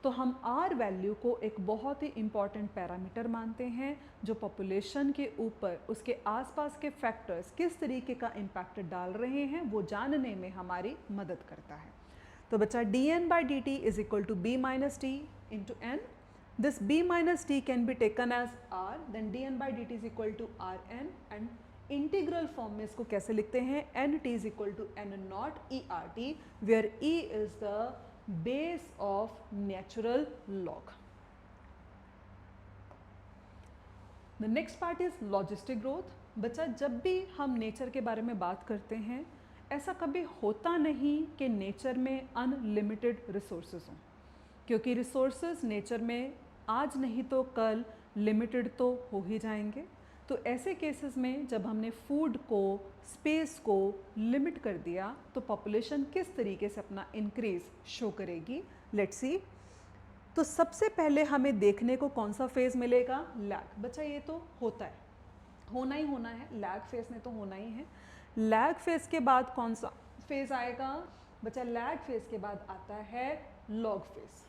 तो हम आर वैल्यू को एक बहुत ही इम्पॉर्टेंट पैरामीटर मानते हैं जो पॉपुलेशन के ऊपर उसके आसपास के फैक्टर्स किस तरीके का इम्पैक्ट डाल रहे हैं वो जानने में हमारी मदद करता है। तो बच्चा dn by dt is equal to b minus t into n. This b minus t can be taken as r, then dn by dt is equal to rn, and integral form में इसको कैसे लिखते हैं, N t is equal to N naught e r t, where e is the base of natural log. The next part is logistic growth. बच्चा, जब भी हम नेचर के बारे में बात करते हैं, ऐसा कभी होता नहीं कि नेचर में अनलिमिटेड रिसोर्सेज हों, क्योंकि रिसोर्सेज नेचर में आज नहीं तो कल लिमिटेड तो हो ही जाएंगे. तो ऐसे केसेस में जब हमने फूड को, स्पेस को लिमिट कर दिया, तो पॉपुलेशन किस तरीके से अपना इंक्रीज शो करेगी. Let's see. तो सबसे पहले हमें देखने को कौन सा फेज़ मिलेगा, लैग. बच्चा, ये तो होता है, होना ही होना है, लैग फेज़ में तो होना ही है. लैग फेज़ के बाद कौन सा फेज़ आएगा बच्चा, लैग फेज़ के बाद आता है लॉग फेज़.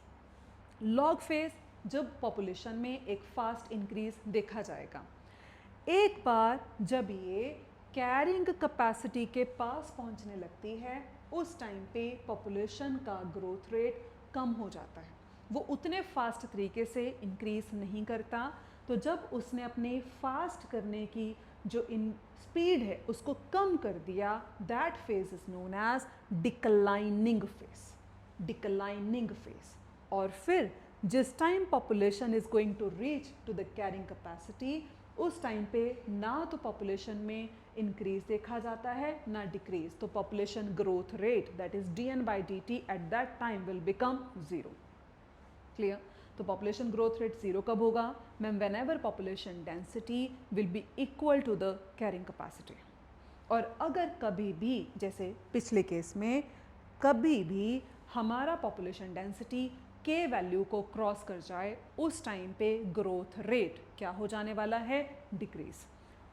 लॉग फेज़ जब पॉपुलेशन में एक फास्ट इंक्रीज देखा जाएगा. एक बार जब ये कैरिंग कैपेसिटी के पास पहुंचने लगती है, उस टाइम पे पॉपुलेशन का ग्रोथ रेट कम हो जाता है, वो उतने फास्ट तरीके से इंक्रीज नहीं करता. तो जब उसने अपने फास्ट करने की जो इन स्पीड है उसको कम कर दिया, that phase is known as declining phase. Declining phase. और फिर जिस time population is going to reach to the carrying capacity, उस टाइम पे ना तो पॉपुलेशन में इंक्रीज देखा जाता है ना डिक्रीज. तो population growth rate that is dn/dt at that time will become 0. Clear. तो पॉपुलेशन ग्रोथ रेट 0 कब होगा ma'am, whenever population density will be equal to the carrying capacity. और अगर कभी भी, जैसे पिछले केस में, कभी भी हमारा पॉपुलेशन डेंसिटी के वैल्यू को क्रॉस कर जाए, उस टाइम पे ग्रोथ रेट क्या हो जाने वाला है, डिक्रीज.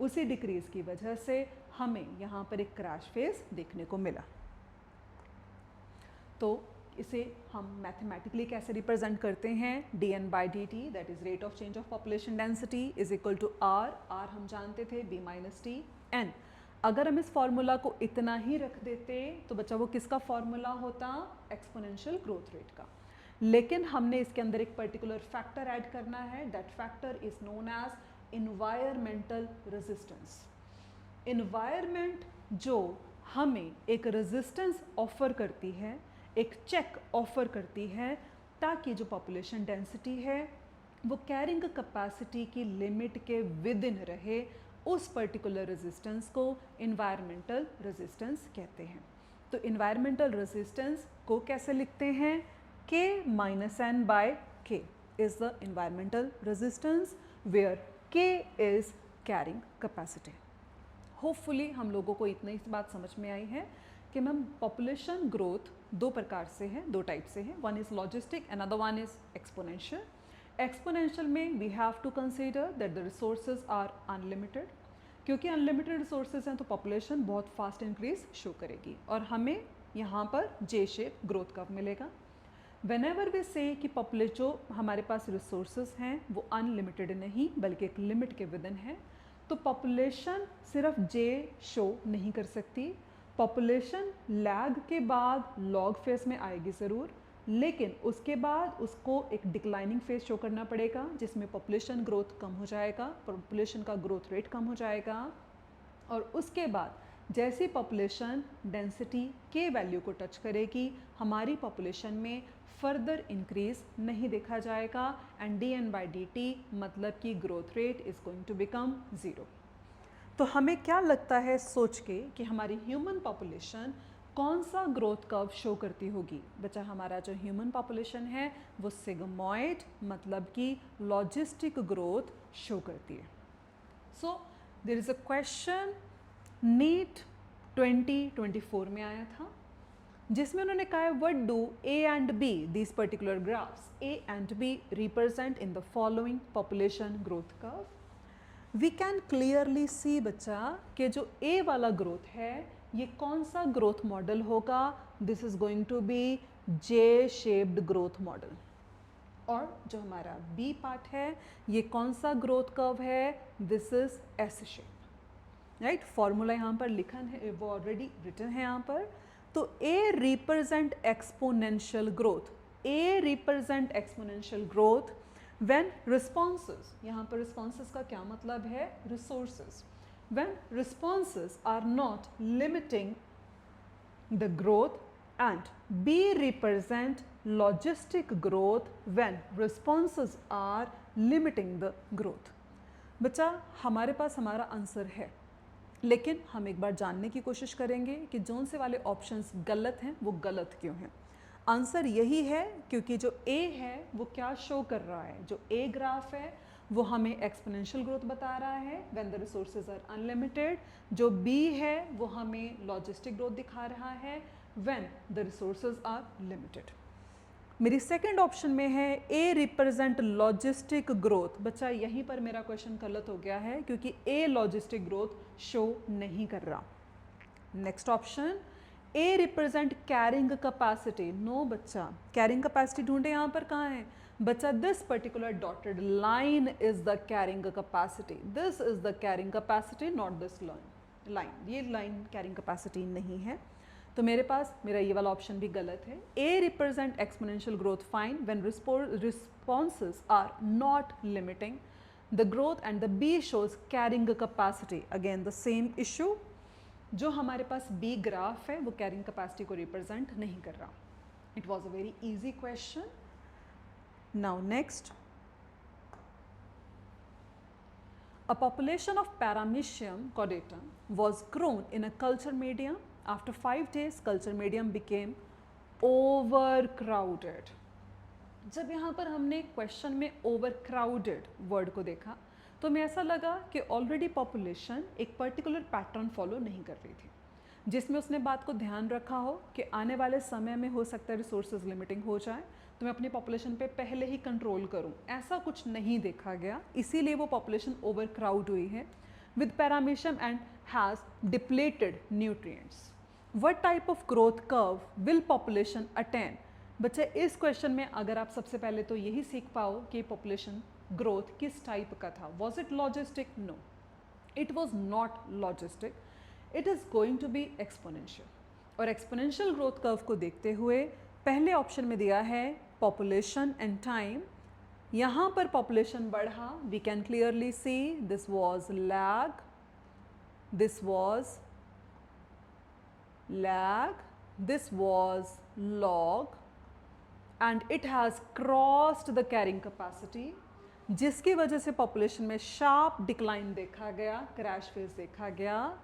उसी डिक्रीज की वजह से हमें यहाँ पर एक क्रैश फेज देखने को मिला. तो इसे हम मैथमेटिकली कैसे रिप्रेजेंट करते हैं, dn/dt that is rate of change of population density is equal to r. r हम जानते थे b - t n. अगर हम इस फॉर्मूला को इतना ही रख देते तो बच्चा वो किसका फॉर्मूला होता, एक्सपोनेंशियल ग्रोथ रेट का. लेकिन हमने इसके अंदर एक पर्टिकुलर फैक्टर ऐड करना है. That factor is known as environmental resistance. Environment जो हमें एक रेजिस्टेंस ऑफर करती है, एक चेक ऑफर करती है, ताकि जो पॉपुलेशन डेंसिटी है वो कैरिंग कैपेसिटी की लिमिट के विद इन रहे. उस पर्टिकुलर रेजिस्टेंस को इन्वायरमेंटल रेजिस्टेंस कहते हैं. तो इन्वायरमेंटल रेजिस्टेंस को कैसे लिखते हैं, K - n/K is the environmental resistance where K is carrying capacity. Hopefully हम लोगों को इतनी इस बात समझ में आई है कि मैम पॉपुलेशन ग्रोथ दो प्रकार से है, दो टाइप से है. One is logistic, another one is exponential. Exponential में we have to consider that the resources are unlimited. क्योंकि अनलिमिटेड रिसोर्सेज हैं तो पॉपुलेशन बहुत फास्ट इंक्रीज शो करेगी और हमें यहाँ पर जे शेप ग्रोथ कर्व मिलेगा. वेनेवर वी से कि पॉपुलेशन जो हमारे पास रिसोर्सेज हैं वो अनलिमिटेड नहीं बल्कि एक लिमिट के विद इन है, तो पॉपुलेशन सिर्फ जे शो नहीं कर सकती. पॉपुलेशन लैग के बाद लॉग फेज में आएगी ज़रूर, लेकिन उसके बाद उसको एक डिक्लाइनिंग फेज शो करना पड़ेगा जिसमें पॉपुलेशन ग्रोथ कम हो जाएगा, पॉपुलेशन का ग्रोथ रेट कम हो जाएगा. और उसके बाद जैसी पॉपुलेशन डेंसिटी के वैल्यू को टच करेगी, हमारी पॉपुलेशन में फर्दर इंक्रीज नहीं देखा जाएगा एंड dn/dt मतलब कि growth rate is going to become 0. तो हमें क्या लगता है सोच के कि हमारी ह्यूमन पॉपुलेशन कौन सा ग्रोथ कर्व शो करती होगी. बच्चा, हमारा जो ह्यूमन पॉपुलेशन है वो सिग्मॉइड मतलब कि लॉजिस्टिक ग्रोथ शो करती है. So there is a question NEET 2024 में आया था जिसमें उन्होंने कहा है what do A and B this particular graphs A and B represent in the following population growth curve. We can clearly see बच्चा कि जो ए वाला ग्रोथ है ये कौन सा ग्रोथ मॉडल होगा. This is going to be J shaped growth model. और जो हमारा बी पार्ट है ये कौन सा ग्रोथ कर्व है, this is S shape. Right, formula यहाँ पर लिखा है, वो ऑलरेडी रिटन है यहाँ पर. तो ए represent exponential growth. A represent exponential growth when responses, यहाँ पर रिस्पॉन्सेस का क्या मतलब है, resources. when responses are not limiting the growth, and B represent logistic growth when responses are limiting the growth. बच्चा हमारे पास हमारा आंसर है, लेकिन हम एक बार जानने की कोशिश करेंगे कि जोन से वाले ऑप्शंस गलत हैं वो गलत क्यों हैं। आंसर यही है क्योंकि जो ए है वो क्या शो कर रहा है, जो ए ग्राफ है वो हमें एक्सपोनेंशियल ग्रोथ बता रहा है when the resources are unlimited, जो बी है वो हमें लॉजिस्टिक ग्रोथ दिखा रहा है when the resources are limited. मेरी सेकंड ऑप्शन में है ए रिप्रेजेंट लॉजिस्टिक ग्रोथ। बच्चा यहीं पर मेरा क्वेश्चन गलत हो गया है क्योंकि ए लॉजिस्टिक ग्रोथ शो नहीं कर रहा। Next option A represent carrying capacity. No बच्चा, कैरिंग कैपेसिटी ढूंढे यहाँ पर कहाँ है बच्चा, this particular dotted line is the carrying capacity, this is the carrying capacity, not this line. ये लाइन कैरिंग कैपेसिटी नहीं है, तो मेरे पास मेरा ये वाला ऑप्शन भी गलत है। A represent exponential growth fine when responses are not limiting the growth, and the B shows carrying capacity. Again the same issue, जो हमारे पास बी ग्राफ है वो कैरिंग कैपेसिटी को रिप्रेजेंट नहीं कर रहा। It was a very easy question. Now next, a population of Paramecium cordatum was grown in a culture medium. After 5 days, culture medium became overcrowded. जब यहाँ पर हमने क्वेश्चन में overcrowded वर्ड को देखा तो हमें ऐसा लगा कि ऑलरेडी पॉपुलेशन एक पर्टिकुलर पैटर्न फॉलो नहीं कर रही थी, जिसमें उसने बात को ध्यान रखा हो कि आने वाले समय में हो सकता है रिसोर्सेज लिमिटिंग हो जाए तो मैं अपनी पॉपुलेशन पे पहले ही कंट्रोल करूं। ऐसा कुछ नहीं देखा गया, इसीलिए वो पॉपुलेशन ओवर क्राउड हुई है with paramecium and has depleted nutrients. What type of growth curve will population attain. बच्चे इस क्वेश्चन में अगर आप सबसे पहले तो यही सीख पाओ कि पॉपुलेशन ग्रोथ किस टाइप का था। Was it logistic? No, it was not logistic, it is going to be exponential. और एक्सपोनेंशियल ग्रोथ कर्व को देखते हुए पहले ऑप्शन में दिया है पॉपुलेशन एंड टाइम। यहाँ पर पॉपुलेशन बढ़ा, we can clearly see this was lag, this was lag, this was log, and it has crossed the carrying capacity, जिसकी वजह से पॉपुलेशन में शार्प डिक्लाइन देखा गया, क्रैश फेज देखा गया।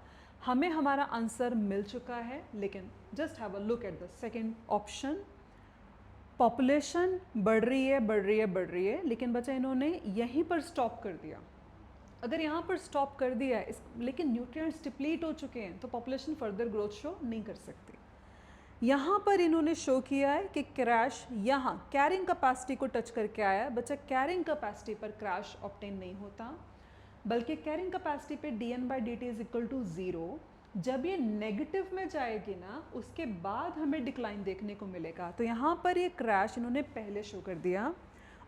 हमें हमारा आंसर मिल चुका है, लेकिन just have a look at the second option. Population बढ़ रही है, बढ़ रही है, बढ़ रही है, लेकिन बच्चा इन्होंने यहीं पर स्टॉप कर दिया। अगर यहाँ पर स्टॉप कर दिया है लेकिन न्यूट्रिएंट्स डिप्लीट हो चुके हैं तो पॉपुलेशन फर्दर ग्रोथ शो नहीं कर सकती। यहाँ पर इन्होंने शो किया है कि क्रैश यहाँ कैरिंग कैपेसिटी को टच करके आया। बच्चा कैरिंग कैपेसिटी पर क्रैश ऑब्टेन नहीं होता, बल्कि कैरिंग कैपेसिटी पे dn/dt इज इक्वल टू 0। जब ये नेगेटिव में जाएगी ना उसके बाद हमें डिक्लाइन देखने को मिलेगा। तो यहाँ पर ये क्रैश इन्होंने पहले शो कर दिया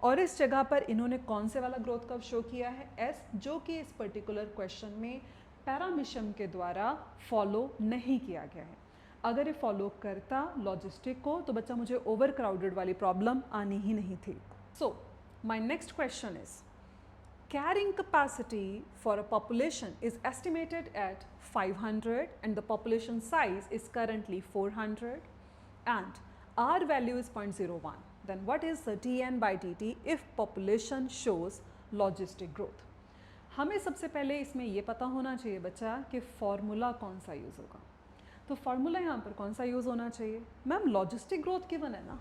और इस जगह पर इन्होंने कौन से वाला ग्रोथ कर्व शो किया है, एस, जो कि इस पर्टिकुलर क्वेश्चन में पैरामीशियम के द्वारा फॉलो नहीं किया गया है। अगर ये फॉलो करता लॉजिस्टिक को तो बच्चा मुझे ओवर क्राउडेड वाली प्रॉब्लम आनी ही नहीं थी। सो my next question is, carrying capacity for a population is estimated at 500 and the population size is currently 400 and R value is 0.01. Then what is the dn/dt if population shows logistic growth? हमें सबसे पहले इसमें ये पता होना चाहिए बच्चा कि फॉर्मूला कौन सा यूज़ होगा। तो फॉर्मूला यहाँ पर कौन सा यूज़ होना चाहिए? मैम लॉजिस्टिक ग्रोथ गिवन है ना,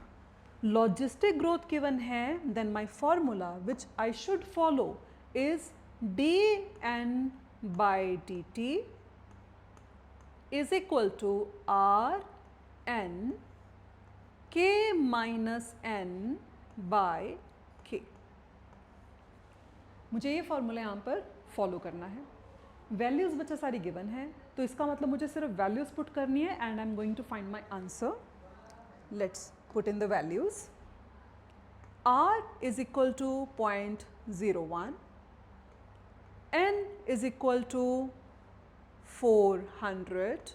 लॉजिस्टिक ग्रोथ गिवन है, then my formula which I should follow is dn/dt is equal to Rn k minus n by k। मुझे ये फॉर्मूला यहाँ पर फॉलो करना है। वैल्यूज़ बच्चा सारी गिवन है, तो इसका मतलब मुझे सिर्फ वैल्यूज़ पुट करनी है and I am going to find my answer. Let's put in the values. R is equal to 0.01, n is equal to 400,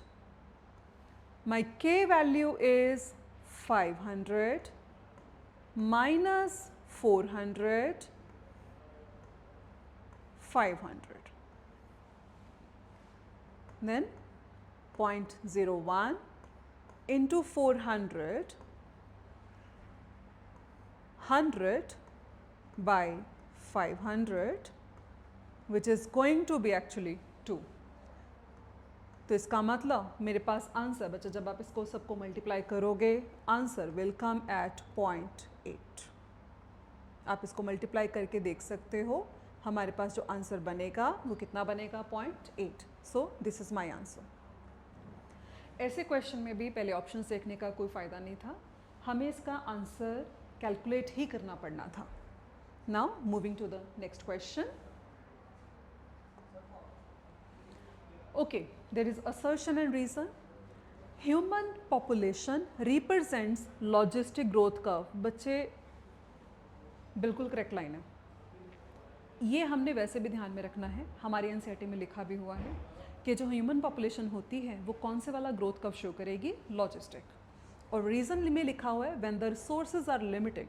my k value is 500 minus 400, 500. then 0.01 into 400, 100 by 500, which is going to be actually 2. तो इसका मतलब मेरे पास आंसर बच्चा, जब आप इसको सबको मल्टीप्लाई करोगे आंसर विल कम एट 0.8. आप इसको मल्टीप्लाई करके देख सकते हो, हमारे पास जो आंसर बनेगा वो कितना बनेगा, 0.8. So this is my answer. ऐसे क्वेश्चन में भी पहले ऑप्शन देखने का कोई फ़ायदा नहीं था, हमें इसका आंसर कैलकुलेट ही करना पड़ना था. Now moving to the next question. Okay, there is assertion and reason. Human population represents logistic growth curve. बच्चे बिल्कुल करेक्ट लाइन है. ये हमने वैसे भी ध्यान में रखना है, हमारी एनसीईआरटी में लिखा भी हुआ है कि जो ह्यूमन पॉपुलेशन होती है वो कौन से वाला ग्रोथ कर्व शो करेगी, लॉजिस्टिक. और रीज़न में लिखा हुआ है when the resources are limited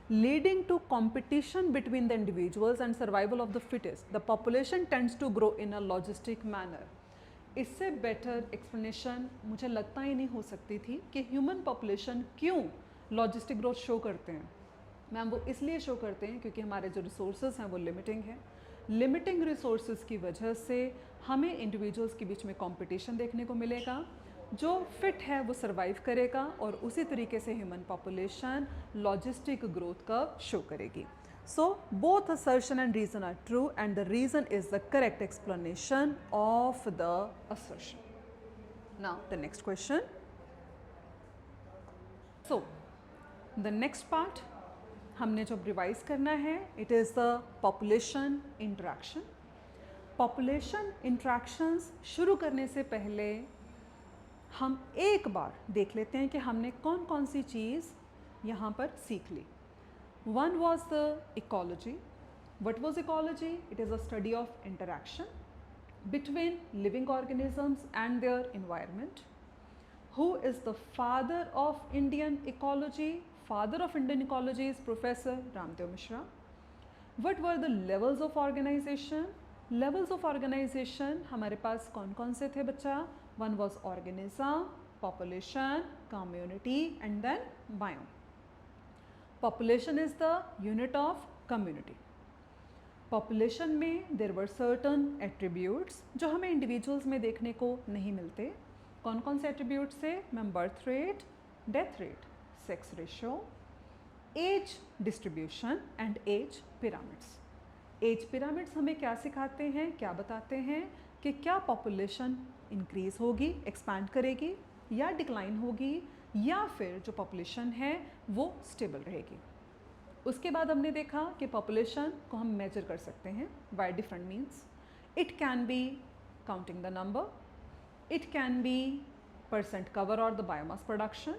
leading to competition between the individuals and survival of the fittest, the population tends to grow in a logistic manner. इससे बेटर एक्सप्लेनेशन मुझे लगता ही नहीं हो सकती थी कि ह्यूमन पॉपुलेशन क्यों लॉजिस्टिक ग्रोथ शो करते हैं. मैम वो इसलिए शो करते हैं क्योंकि हमारे जो रिसोर्सेज हैं वो लिमिटिंग है. लिमिटिंग रिसोर्सेज की वजह से हमें इंडिविजुअल्स के बीच में कंपटीशन देखने को मिलेगा. जो फिट है वो सरवाइव करेगा और उसी तरीके से human population logistic growth curve show करेगी. So both assertion and reason are true and the reason is the correct explanation of the assertion. Now the next question. So the next part हमने जो रिवाइज करना है, it is the population interaction. Population interactions शुरू करने से पहले हम एक बार देख लेते हैं कि हमने कौन कौन सी चीज़ यहाँ पर सीख ली. One was the ecology. What was ecology? It is a study of interaction between living organisms and their environment. Who is the father of Indian ecology? Father of Indian ecology is Professor Ramdev Mishra. What were the levels of organization? Levels of organization हमारे पास कौन कौन से थे बच्चा? One was organism, population, community and then biome. Population is the unit of community. Population में there were certain attributes जो हमें individuals में देखने को नहीं मिलते. कौन कौन से attributes थे? Ma'am birth rate, death rate, sex ratio, age distribution and age pyramids. Age pyramids हमें क्या सिखाते हैं, क्या बताते हैं कि क्या population increase होगी, expand करेगी या decline होगी या फिर जो पॉपुलेशन है वो स्टेबल रहेगी. उसके बाद हमने देखा कि पॉपुलेशन को हम मेजर कर सकते हैं by different means. It can be counting the number, it can be percent cover और the biomass production,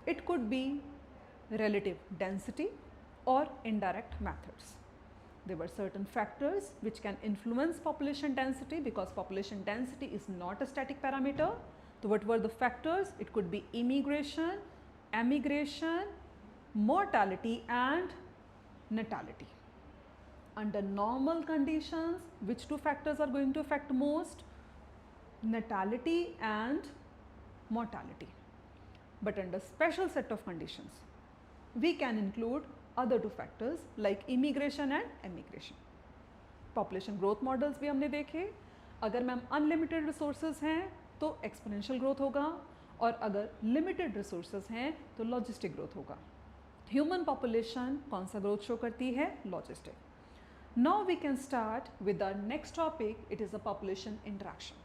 it could be relative density or indirect methods. There were certain factors which can influence population density because population density is not a static parameter. So what were the factors? It could be immigration, emigration, mortality and natality. Under normal conditions, which two factors are going to affect most? Natality and mortality. But under special set of conditions, we can include other two factors like immigration and emigration. Population growth models भी हमने देखे. अगर मैम unlimited resources हैं तो exponential growth होगा और अगर limited resources हैं तो logistic growth होगा. Human population कौन सा growth show करती है? Logistic. Now we can start with our next topic. It is a population interaction.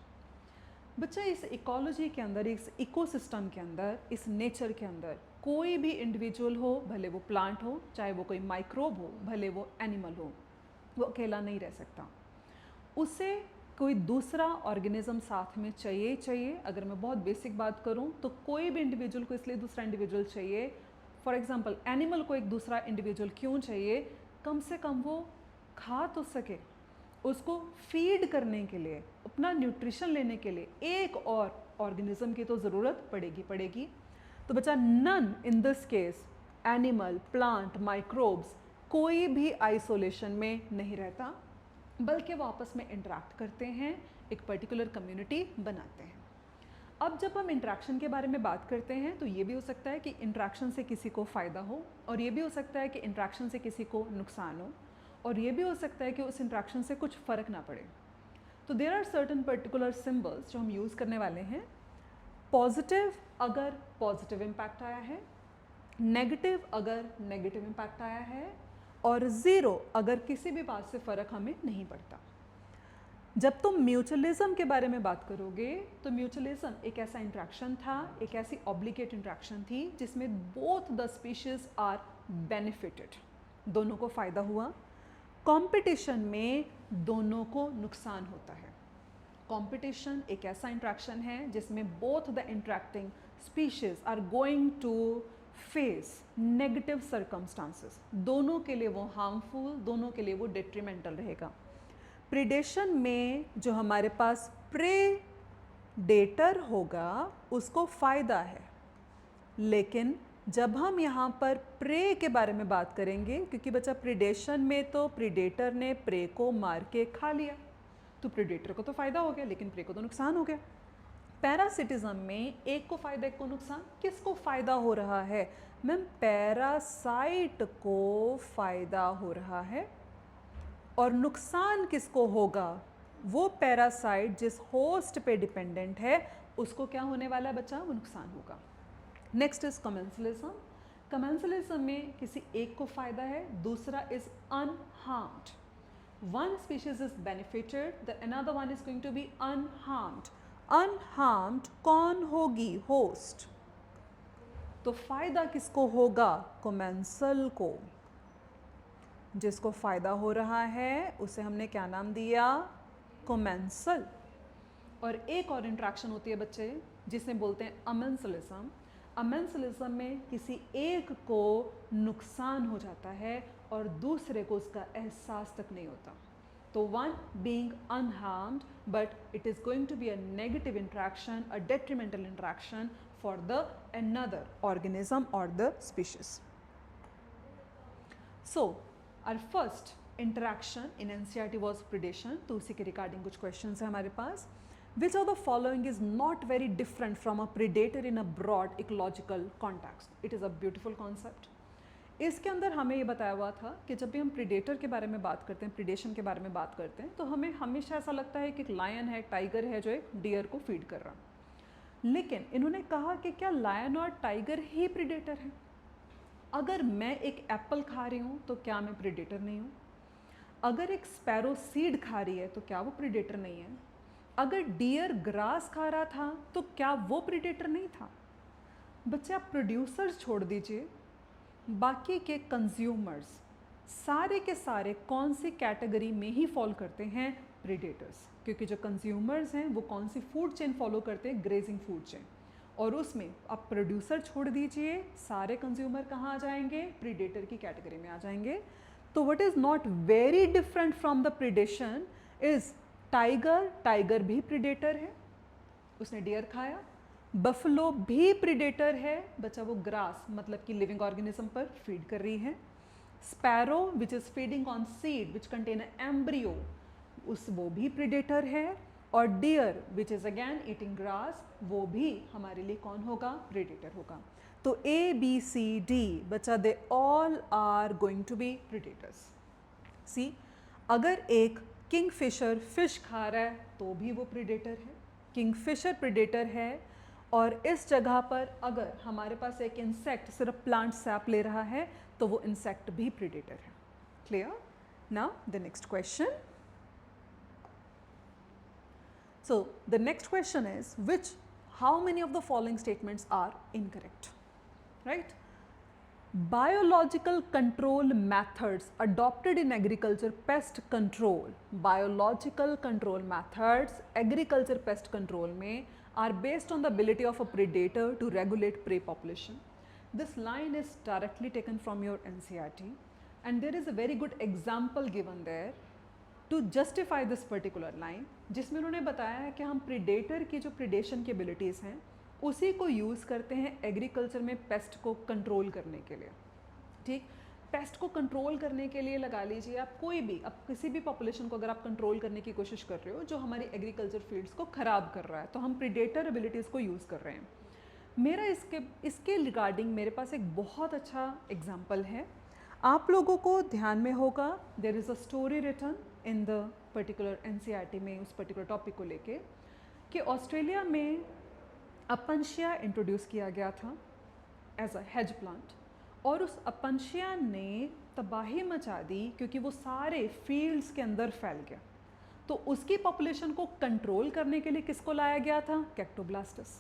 बच्चा इस इकोलॉजी के अंदर, इस इकोसिस्टम के अंदर, इस नेचर के अंदर कोई भी इंडिविजुअल हो, भले वो प्लांट हो, चाहे वो कोई माइक्रोब हो, भले वो एनिमल हो, वो अकेला नहीं रह सकता. उसे कोई दूसरा ऑर्गेनिज्म साथ में चाहिए. अगर मैं बहुत बेसिक बात करूं तो कोई भी इंडिविजुअल को इसलिए दूसरा इंडिविजुअल चाहिए. फॉर एग्जांपल एनिमल को एक दूसरा इंडिविजुअल क्यों चाहिए? कम से कम वो खा तो सके, उसको फीड करने के लिए, अपना न्यूट्रिशन लेने के लिए एक और ऑर्गेनिज्म की तो ज़रूरत पड़ेगी. तो बच्चा none in this case, animal, plant, microbes, कोई भी आइसोलेशन में नहीं रहता. बल्कि वो आपस में इंटरेक्ट करते हैं, एक पर्टिकुलर कम्युनिटी बनाते हैं। अब जब हम इंट्रैक्शन के बारे में बात करते हैं तो ये भी हो सकता है कि इंट्रैक्शन से किसी को फ़ायदा हो, और ये भी हो सकता है कि इंट्रैक्शन से किसी को नुकसान हो, और ये भी हो सकता है कि उस इंट्रैक्शन से कुछ फ़र्क ना पड़े। तो there are certain particular symbols जो हम यूज़ करने वाले हैं। पॉजिटिव अगर पॉजिटिव इम्पैक्ट आया है, नेगेटिव अगर नेगेटिव इम्पैक्ट आया है, और ज़ीरो अगर किसी भी बात से फ़र्क हमें नहीं पड़ता। जब तुम म्यूचुअलिज्म के बारे में बात करोगे तो म्यूचुअलिज्म एक ऐसा इंट्रैक्शन था, एक ऐसी ऑब्लिगेट इंट्रैक्शन थी जिसमें both the species are benefited, दोनों को फ़ायदा हुआ। कंपटीशन में दोनों को नुकसान होता है। कंपटीशन एक ऐसा इंट्रैक्शन है जिसमें both the interacting species are going to face negative circumstances, दोनों के लिए वो हार्मफुल, दोनों के लिए वो डेट्रीमेंटल रहेगा। प्रीडेशन में जो हमारे पास प्रेडेटर होगा उसको फ़ायदा है, लेकिन जब हम यहाँ पर प्रे के बारे में बात करेंगे, क्योंकि बच्चा प्रीडेशन में तो प्रीडेटर ने प्रे को मार के खा लिया, तो प्रीडेटर को तो फ़ायदा हो गया लेकिन प्रे को तो नुकसान हो गया। पैरासिटिज्म में एक को फ़ायदा एक को नुकसान। किसको फ़ायदा हो रहा है मैम? पैरासाइट को फ़ायदा हो रहा है, और नुकसान किसको होगा? वो पैरासाइट जिस होस्ट पे डिपेंडेंट है उसको क्या होने वाला है बच्चा? वो नुकसान होगा। Next is commensalism. कमेंसलिज्म में किसी एक को फ़ायदा है, दूसरा is unharmed. One species is benefited, the another one is going to be unharmed. Unharmed कौन होगी? होस्ट। तो फ़ायदा किसको होगा? कोमेंसल को। जिसको फ़ायदा हो रहा है उसे हमने क्या नाम दिया? कोमेंसल। और एक और इंट्रैक्शन होती है बच्चे जिसे बोलते हैं अमेंसलिज्म। अमेंसलिज्म में किसी एक को नुकसान हो जाता है और दूसरे को उसका एहसास तक नहीं होता। तो one being unharmed, but it is going to be a negative interaction, a detrimental interaction for the another organism or the species. So our first interaction in NCERT was predation, तो उसी के रिगार्डिंग कुछ क्वेश्चंस हैं हमारे पास। Which of the following is not very different from a predator in a broad ecological context? It is a beautiful concept. इसके अंदर हमें ये बताया हुआ था कि जब भी हम प्रीडेटर के बारे में बात करते हैं, प्रीडेशन के बारे में बात करते हैं, तो हमें हमेशा ऐसा लगता है कि एक लायन है, टाइगर है जो एक डियर को फीड कर रहा। लेकिन इन्होंने कहा कि क्या लायन और टाइगर ही प्रीडेटर हैं? अगर मैं एक एप्पल खा रही हूँ तो क्या मैं प्रीडेटर नहीं हूँ? अगर एक स्पैरो सीड खा रही है तो क्या वो प्रीडेटर नहीं है? अगर डियर ग्रास खा रहा था तो क्या वो प्रीडेटर नहीं था? बच्चे आप प्रोड्यूसर्स छोड़ दीजिए, बाकी के कंज्यूमर्स सारे के सारे कौन सी कैटेगरी में ही फॉल करते हैं? प्रीडेटर्स। क्योंकि जो कंज्यूमर्स हैं वो कौन सी फूड चेन फॉलो करते हैं? Grazing food chain. और उसमें आप प्रोड्यूसर छोड़ दीजिए, सारे कंज्यूमर कहाँ आ जाएंगे? प्रीडेटर की कैटेगरी में आ जाएंगे। तो what is not very different from the predation is tiger. Tiger भी प्रीडेटर है, उसने डियर खाया। बफलो भी प्रीडेटर है, बच्चा वो ग्रास मतलब कि लिविंग ऑर्गेनिज्म पर फीड कर रही है। Sparrow which is feeding on seed which contain embryo, वो भी प्रीडेटर है। और deer which is again eating grass, वो भी हमारे लिए कौन होगा? प्रीडेटर होगा। तो ए बी सी डी बच्चा they all are going to be predators. C, अगर एक किंगफिशर फिश खा रहा है तो भी वो प्रीडेटर है, किंगफिशर प्रीडेटर है। और इस जगह पर अगर हमारे पास एक इंसेक्ट सिर्फ प्लांट सैप ले रहा है तो वो इंसेक्ट भी प्रीडेटर है। Clear? Now the next question. So the next question is how many of the following statements are incorrect? Right? Biological control methods adopted in agriculture pest control. Biological control methods agriculture pest control में are based on the ability of a predator to regulate prey population. This line is directly taken from your NCERT and there is a very good example given there to justify this particular line, जिसमें उन्होंने बताया है कि हम प्रीडेटर की जो प्रीडेशन की एबिलिटीज़ हैं उसी को यूज़ करते हैं एग्रीकल्चर में पेस्ट को कंट्रोल करने के लिए। ठीक, पेस्ट को कंट्रोल करने के लिए लगा लीजिए आप कोई भी, अब किसी भी पॉपुलेशन को अगर आप कंट्रोल करने की कोशिश कर रहे हो जो हमारी एग्रीकल्चर फील्ड्स को ख़राब कर रहा है, तो हम प्रीडेटर एबिलिटीज़ को यूज़ कर रहे हैं। मेरा इसके रिगार्डिंग मेरे पास एक बहुत अच्छा एग्जाम्पल है। आप लोगों को ध्यान में होगा, there is a story written in the particular NCERT में उस पर्टिकुलर टॉपिक को लेके कि ऑस्ट्रेलिया में अपनशिया इंट्रोड्यूस किया गया था एज अ हेज प्लांट, और उस अपनशिया ने तबाही मचा दी क्योंकि वो सारे फील्ड्स के अंदर फैल गया। तो उसकी पॉपुलेशन को कंट्रोल करने के लिए किसको लाया गया था? कैक्टोब्लास्टस।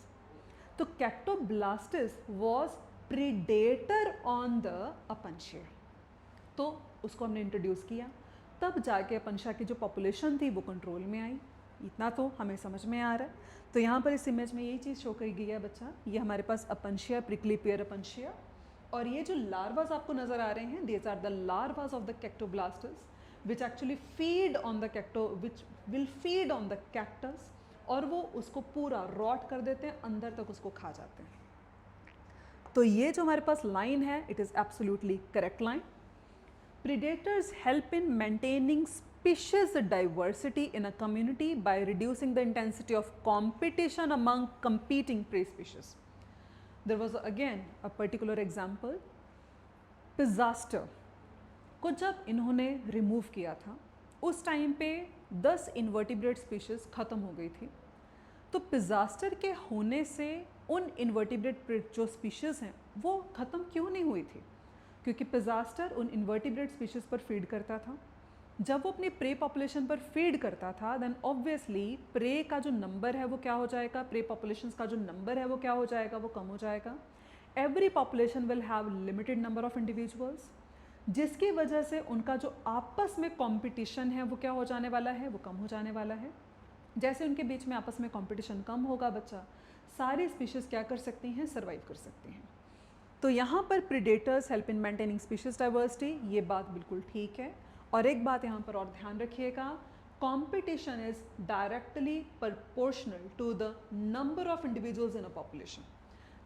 तो कैक्टोब्लास्टस वॉज प्रीडेटर ऑन द अपनशिया, तो उसको हमने इंट्रोड्यूस किया, तब जाके अपनशिया की जो पॉपुलेशन थी वो कंट्रोल में आई। इतना तो हमें समझ में आ रहा है। तो यहाँ पर इस इमेज में यही चीज़ शो करी गई है बच्चा, ये हमारे पास अपनशिया, प्रिकली पेयर अपनशिया, और ये जो लार्वाज आपको नज़र आ रहे हैं, these are the larvas of the cactoblastis which actually feed on the which will feed on the cactus, और वो उसको पूरा रॉट कर देते हैं, अंदर तक उसको खा जाते हैं। तो ये जो हमारे पास लाइन है, it is absolutely correct line. Predators help in maintaining species diversity in a community by reducing the intensity of competition among competing prey species. There was again a particular example, Pisaster को जब इन्होंने रिमूव किया था उस टाइम पे 10 इन्वर्टिब्रेट स्पीशीज़ ख़त्म हो गई थी। तो पिजास्टर के होने से उन इन्वर्टिब्रेट जो स्पीशीज़ हैं वो ख़त्म क्यों नहीं हुई थी? क्योंकि पिजास्टर उन इन्वर्टिब्रेट स्पीशीज़ पर फीड करता था। जब वो अपनी प्रे पॉपुलेशन पर फीड करता था, देन ऑब्वियसली प्रे का जो नंबर है वो क्या हो जाएगा, प्रे पॉपुलेशंस का जो नंबर है वो क्या हो जाएगा, वो कम हो जाएगा। Every population will have limited number of individuals, जिसकी वजह से उनका जो आपस में कॉम्पिटिशन है वो क्या हो जाने वाला है, वो कम हो जाने वाला है। जैसे उनके बीच में आपस में कॉम्पिटिशन कम होगा बच्चा, सारी स्पीशीज़ क्या कर सकती हैं, सर्वाइव कर सकती हैं। तो यहाँ पर predators help in maintaining species diversity, ये बात बिल्कुल ठीक है। और एक बात यहाँ पर और ध्यान रखिएगा, competition is directly proportional to the number of individuals in a population.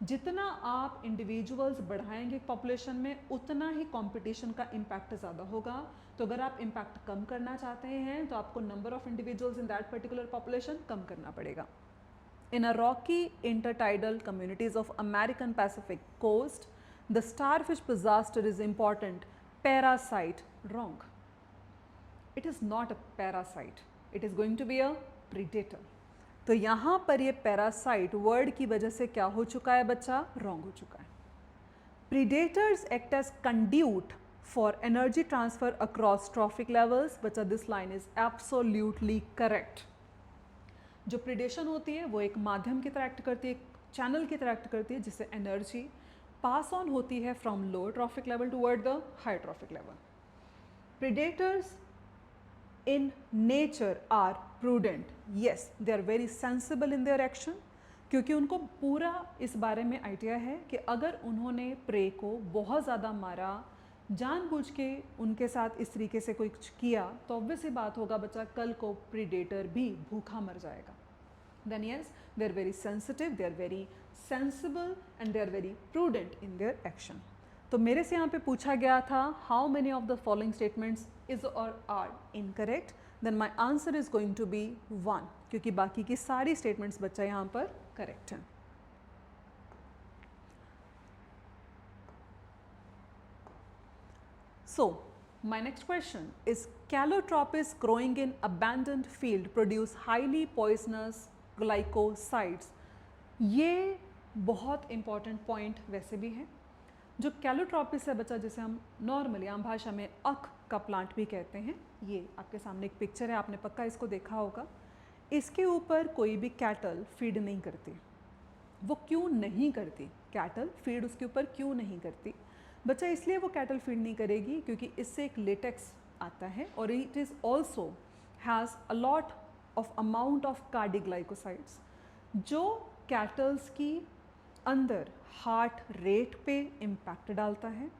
जितना आप इंडिविजुअल्स बढ़ाएंगे पॉपुलेशन में, उतना ही कंपटीशन का इम्पैक्ट ज़्यादा होगा। तो अगर आप इम्पैक्ट कम करना चाहते हैं तो आपको number of individuals in that particular population कम करना पड़ेगा। In a rocky intertidal communities of American Pacific coast, the starfish pisaster is important parasite. Wrong. It is not a parasite. It is going to be a predator. तो यहाँ पर ये parasite word की वजह से क्या हो चुका है बच्चा, wrong हो चुका है। Predators act as conduit for energy transfer across trophic levels. बच्चा this line is absolutely correct. जो प्रीडेशन होती है वो एक माध्यम की तरह एक्ट करती है, एक चैनल की तरह एक्ट करती है, जिससे एनर्जी पास ऑन होती है from lower trophic level toward the high trophic level. Predators in nature are prudent, yes they are very sensible in their action, क्योंकि उनको पूरा इस बारे में आइडिया है कि अगर उन्होंने प्रे को बहुत ज़्यादा मारा, जानबूझ के उनके साथ इस तरीके से कुछ किया, तो ऑब्वियस ही बात होगा बच्चा कल को प्रीडेटर भी भूखा मर जाएगा। Then yes, they are very sensitive, they are very sensible and they are very prudent in their action. तो मेरे से यहाँ पे पूछा गया था how many of the following statements is or are incorrect, then my answer is going to be 1, क्योंकि बाकी की सारी स्टेटमेंट्स बच्चा यहाँ पर करेक्ट हैं। So, my next question is Calotropis growing in abandoned field produce highly poisonous glycosides. ये बहुत important point वैसे भी है। जो Calotropis है बच्चा, जिसे हम नॉर्मली आम भाषा में अख का प्लांट भी कहते हैं, ये आपके सामने एक पिक्चर है, आपने पक्का इसको देखा होगा। इसके ऊपर कोई भी कैटल फीड नहीं करती। वो क्यों नहीं करती? कैटल फीड उसके ऊपर क्यों नहीं करती बच्चा? इसलिए वो कैटल फीड नहीं करेगी क्योंकि इससे एक लेटेक्स आता है और it is also has a lot of amount of cardiglycosides, जो कैटल्स की अंदर हार्ट रेट पे इम्पैक्ट डालता है,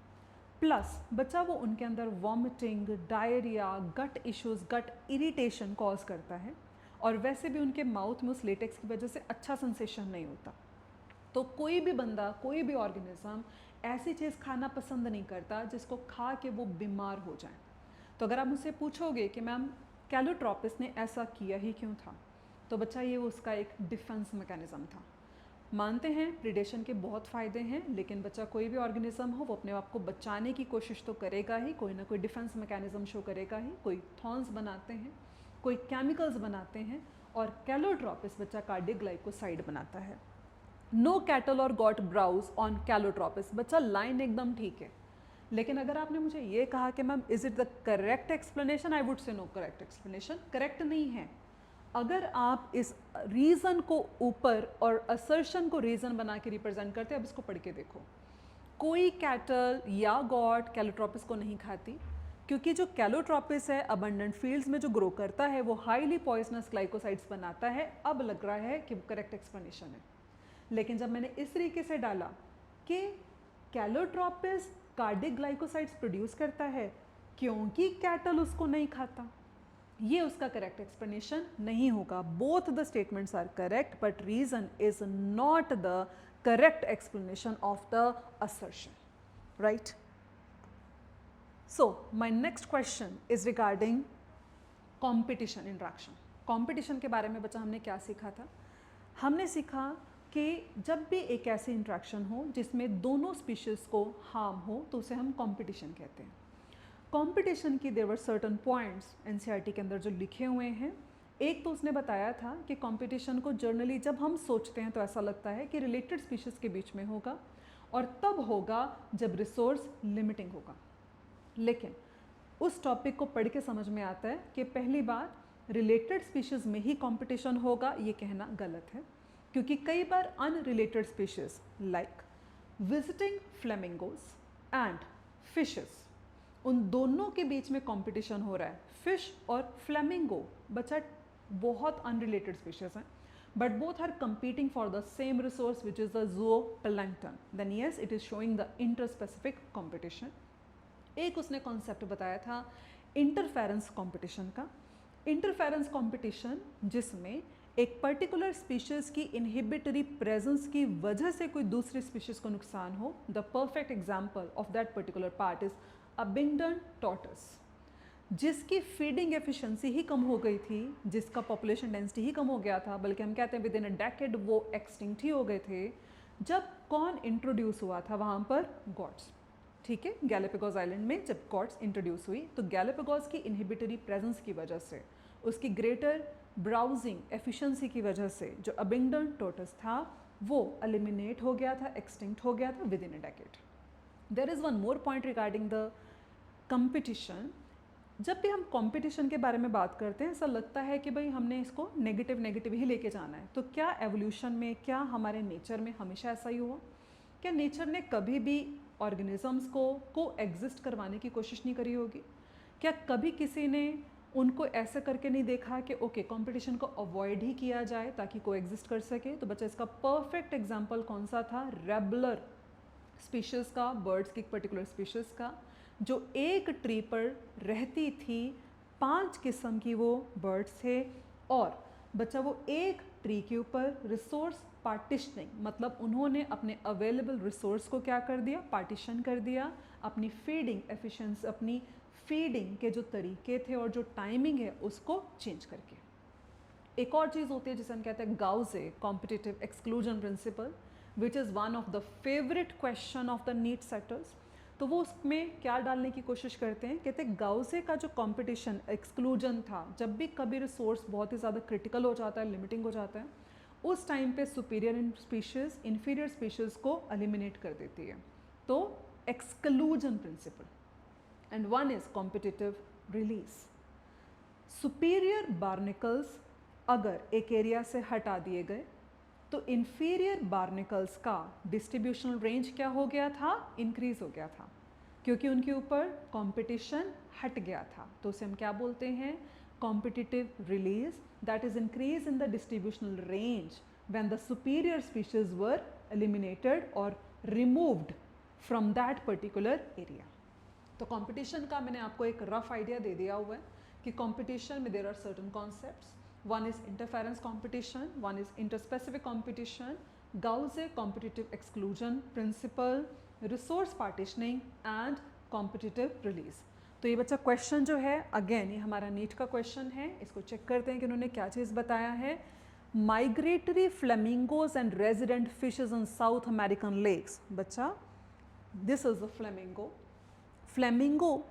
प्लस बच्चा वो उनके अंदर वॉमिटिंग, डायरिया, गट इश्यूज, गट इरिटेशन कॉज करता है, और वैसे भी उनके माउथ में उस लेटेक्स की वजह से अच्छा सेंसेशन नहीं होता। तो कोई भी बंदा, कोई भी ऑर्गेनिज्म ऐसी चीज़ खाना पसंद नहीं करता जिसको खा के वो बीमार हो जाए। तो अगर आप मुझसे पूछोगे कि मैम कैलोट्रोपिस ने ऐसा किया ही क्यों था, तो बच्चा ये उसका एक डिफेंस मैकेनिज़्म था। मानते हैं प्रिडेशन के बहुत फ़ायदे हैं, लेकिन बच्चा कोई भी ऑर्गेनिज्म हो वो अपने आप को बचाने की कोशिश तो करेगा ही, कोई ना कोई डिफेंस मैकेनिज़्म शो करेगा ही। कोई थॉर्न्स बनाते हैं, कोई केमिकल्स बनाते हैं, और कैलोट्रोपिस बच्चा कार्डियोग्लाइकोसाइड बनाता है। नो कैटल और गॉट ब्राउज ऑन कैलोट्रोपिस, बच्चा लाइन एकदम ठीक है। लेकिन अगर आपने मुझे ये कहा कि ma'am is it the correct explanation, I would say no correct explanation, correct नहीं है। अगर आप इस रीज़न को ऊपर और असर्शन को रीज़न बना के रिप्रेजेंट करते हैं, अब इसको पढ़ के देखो। कोई कैटल या गॉट कैलोट्रोपिस को नहीं खाती, क्योंकि जो कैलोट्रोपिस है अबंडेंट फील्ड्स में जो ग्रो करता है वो हाईली पॉइजनस ग्लाइकोसाइड्स बनाता है। अब लग रहा है कि वो करेक्ट एक्सप्लेनेशन है। लेकिन जब मैंने इस तरीके से डाला कि कैलोट्रोपिस कार्डिक ग्लाइकोसाइड्स प्रोड्यूस करता है क्योंकि कैटल उसको नहीं खाता, ये उसका करेक्ट एक्सप्लेनेशन नहीं होगा। Both the statements are correct but reason is not the correct explanation of the assertion, right? So my next question is regarding competition interaction. Competition के बारे में बच्चा हमने क्या सीखा था? हमने सीखा कि जब भी एक ऐसी इंट्रैक्शन हो जिसमें दोनों स्पीशीज़ को हार्म हो तो उसे हम कंपटीशन कहते हैं। कंपटीशन की there were certain points NCERT के अंदर जो लिखे हुए हैं। एक तो उसने बताया था कि कंपटीशन को जर्नली जब हम सोचते हैं तो ऐसा लगता है कि रिलेटेड स्पीशीज़ के बीच में होगा, और तब होगा जब रिसोर्स लिमिटिंग होगा। लेकिन उस टॉपिक को पढ़ के समझ में आता है कि पहली बात, रिलेटेड स्पीशीज़ में ही कंपटीशन होगा ये कहना गलत है, क्योंकि कई बार unrelated species like visiting flamingos and fishes, उन दोनों के बीच में कंपटीशन हो रहा है। फिश और फ्लेमिंगो बच्चा बहुत अनरिलेटेड स्पीशीज़ हैं, but both are competing for the same resource which is the zooplankton, then yes it is showing the interspecific competition. एक उसने कॉन्सेप्ट बताया था इंटरफेरेंस कंपटीशन का। इंटरफेरेंस कंपटीशन जिसमें एक पर्टिकुलर स्पीशीज़ की इनहिबिटरी प्रेजेंस की वजह से कोई दूसरी स्पीशीज़ को नुकसान हो। The perfect example of that particular part is Abingdon tortoise, जिसकी फीडिंग एफिशिएंसी ही कम हो गई थी, जिसका पॉपुलेशन डेंसिटी ही कम हो गया था, बल्कि हम कहते हैं विद इन अ डेकेड वो एक्सटिंक्ट ही हो गए थे। जब कौन इंट्रोड्यूस हुआ था वहाँ पर? गॉड्स, ठीक है। गैलापागोस आइलैंड में जब गॉड्स इंट्रोड्यूस हुई तो गैलापागोस की इनहिबिटरी प्रेजेंस की वजह से, उसकी ग्रेटर ब्राउजिंग एफिशिएंसी की वजह से जो अबिंगडन टॉर्टस था वो एलिमिनेट हो गया था, एक्सटिंक्ट हो गया था within a decade. There is one more point regarding the competition. जब भी हम कंपटीशन के बारे में बात करते हैं ऐसा लगता है कि भाई हमने इसको नेगेटिव नेगेटिव ही लेके जाना है। तो क्या एवोल्यूशन में, क्या हमारे नेचर में हमेशा ऐसा ही हुआ? क्या नेचर ने कभी भी ऑर्गेनिजम्स को एग्जिस्ट करवाने की कोशिश नहीं करी होगी? क्या कभी किसी ने उनको ऐसे करके नहीं देखा कि ओके कंपटीशन को अवॉइड ही किया जाए ताकि को एग्जिस्ट कर सके? तो बच्चा इसका परफेक्ट एग्जाम्पल कौन सा था? रेबलर स्पीशीज़ का, बर्ड्स की एक पर्टिकुलर स्पीशीज़ का, जो एक ट्री पर रहती थी। 5 किस्म की वो बर्ड्स थे, और बच्चा वो एक ट्री के ऊपर रिसोर्स पार्टिशनिंग, मतलब उन्होंने अपने अवेलेबल रिसोर्स को क्या कर दिया? पार्टीशन कर दिया। अपनी फीडिंग एफिशिएंसी, अपनी फीडिंग के जो तरीके थे और जो टाइमिंग है उसको चेंज करके। एक और चीज़ होती है जिसे हम कहते हैं Gause competitive exclusion principle, which is one of the favourite question of the NEET setters. तो वो उसमें क्या डालने की कोशिश करते हैं? कहते हैं गाउसे का जो कंपटीशन एक्सक्लूजन था, जब भी कभी रिसोर्स बहुत ही ज़्यादा क्रिटिकल हो जाता है, लिमिटिंग हो जाता है, उस टाइम पे सुपीरियर स्पीशीज़ इन्फीरियर स्पीशीज़ को एलिमिनेट कर देती है। तो exclusion principle. And one is competitive release. Superior barnacles अगर एक एरिया से हटा दिए गए तो इन्फीरियर बार्निकल्स का डिस्ट्रीब्यूशनल रेंज क्या हो गया था? इंक्रीज हो गया था, क्योंकि उनके ऊपर कंपटीशन हट गया था। तो उसे हम क्या बोलते हैं? Competitive release, that is increase in the distributional range when the superior species were eliminated और removed from that particular area. तो कंपटीशन का मैंने आपको एक रफ आइडिया दे दिया हुआ है कि कंपटीशन में there are certain concepts. One is interference competition, one is interspecific competition, Gauss competitive exclusion principle, resource partitioning and competitive release. तो ये बच्चा क्वेश्चन जो है अगेन ये हमारा नीट का क्वेश्चन है, इसको चेक करते हैं कि उन्होंने क्या चीज़ बताया है। Migratory flamingos and resident fishes in South American lakes. बच्चा this is the flamingo, flamingo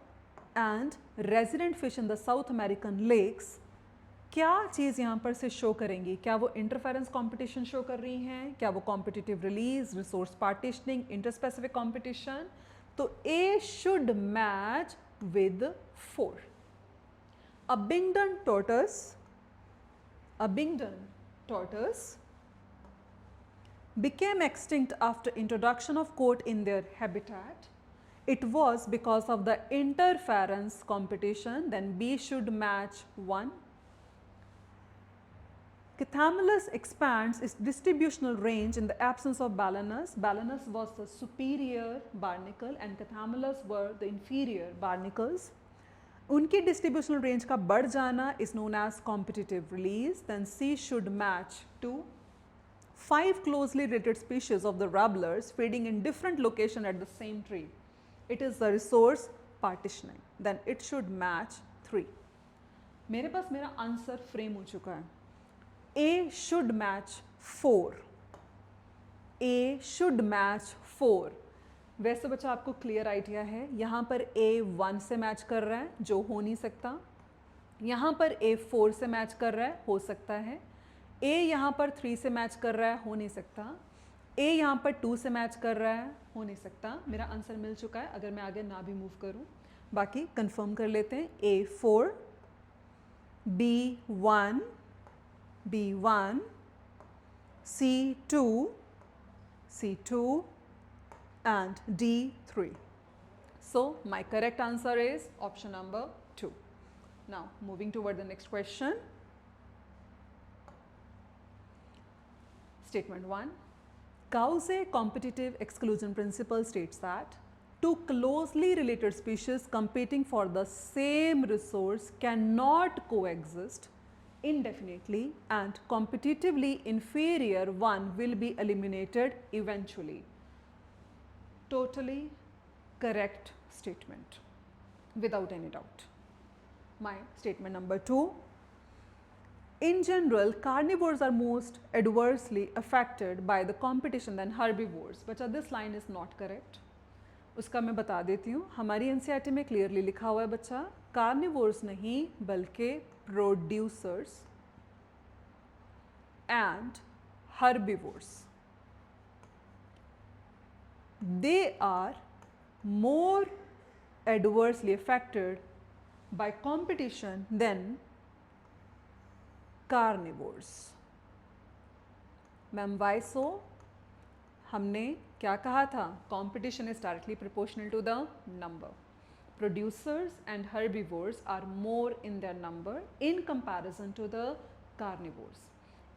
and resident fish in the South American lakes क्या चीज़ यहाँ पर से शो करेंगी? क्या वो इंटरफेरेंस कंपटीशन शो कर रही हैं? क्या वो competitive release, resource partitioning, interspecific competition? तो A should match with 4. Abingdon tortoise became extinct after introduction of quote in their habitat. It was because of the interference competition. Then B should match 1. Cathamalus expands its distributional range in the absence of Balanus. Balanus was the superior barnacle and Cathamalus were the inferior barnacles. उनकी distributional range का बढ़ जाना is known as competitive release. Then C should match 2. 5 closely related species of the warblers feeding in different location at the same tree. It is the resource partitioning. Then it should match 3. मेरे पास मेरा आंसर फ्रेम हो चुका है. A should match 4. A should match 4. वैसे बच्चा आपको क्लियर आइडिया है, यहाँ पर A 1 से मैच कर रहा है जो हो नहीं सकता, यहाँ पर A 4 से मैच कर रहा है, हो सकता है, A यहाँ पर 3 से मैच कर रहा है, हो नहीं सकता, A यहाँ पर 2 से मैच कर रहा है, हो नहीं सकता. मेरा आंसर मिल चुका है अगर मैं आगे ना भी मूव करूँ. बाकी कंफर्म कर लेते हैं. A4, B1, B1, C2, C2 and D3. So my correct answer is option number 2. Now moving toward the next question. Statement 1. Cauchy competitive exclusion principle states that two closely related species competing for the same resource cannot coexist indefinitely and competitively inferior one will be eliminated eventually. Totally correct statement without any doubt. My statement number 2. In general, carnivores are most adversely affected by the competition than herbivores. But this line is not correct. उसका मैं बता देती हूँ. हमारी NCERT में क्लियरली लिखा हुआ है बच्चा, कार्निवोर्स नहीं बल्कि producers and herbivores. They are more adversely affected by competition than carnivores. Ma'am why so? हमने क्या कहा था? Competition is directly proportional to the number. Producers and herbivores are more in their number in comparison to the carnivores.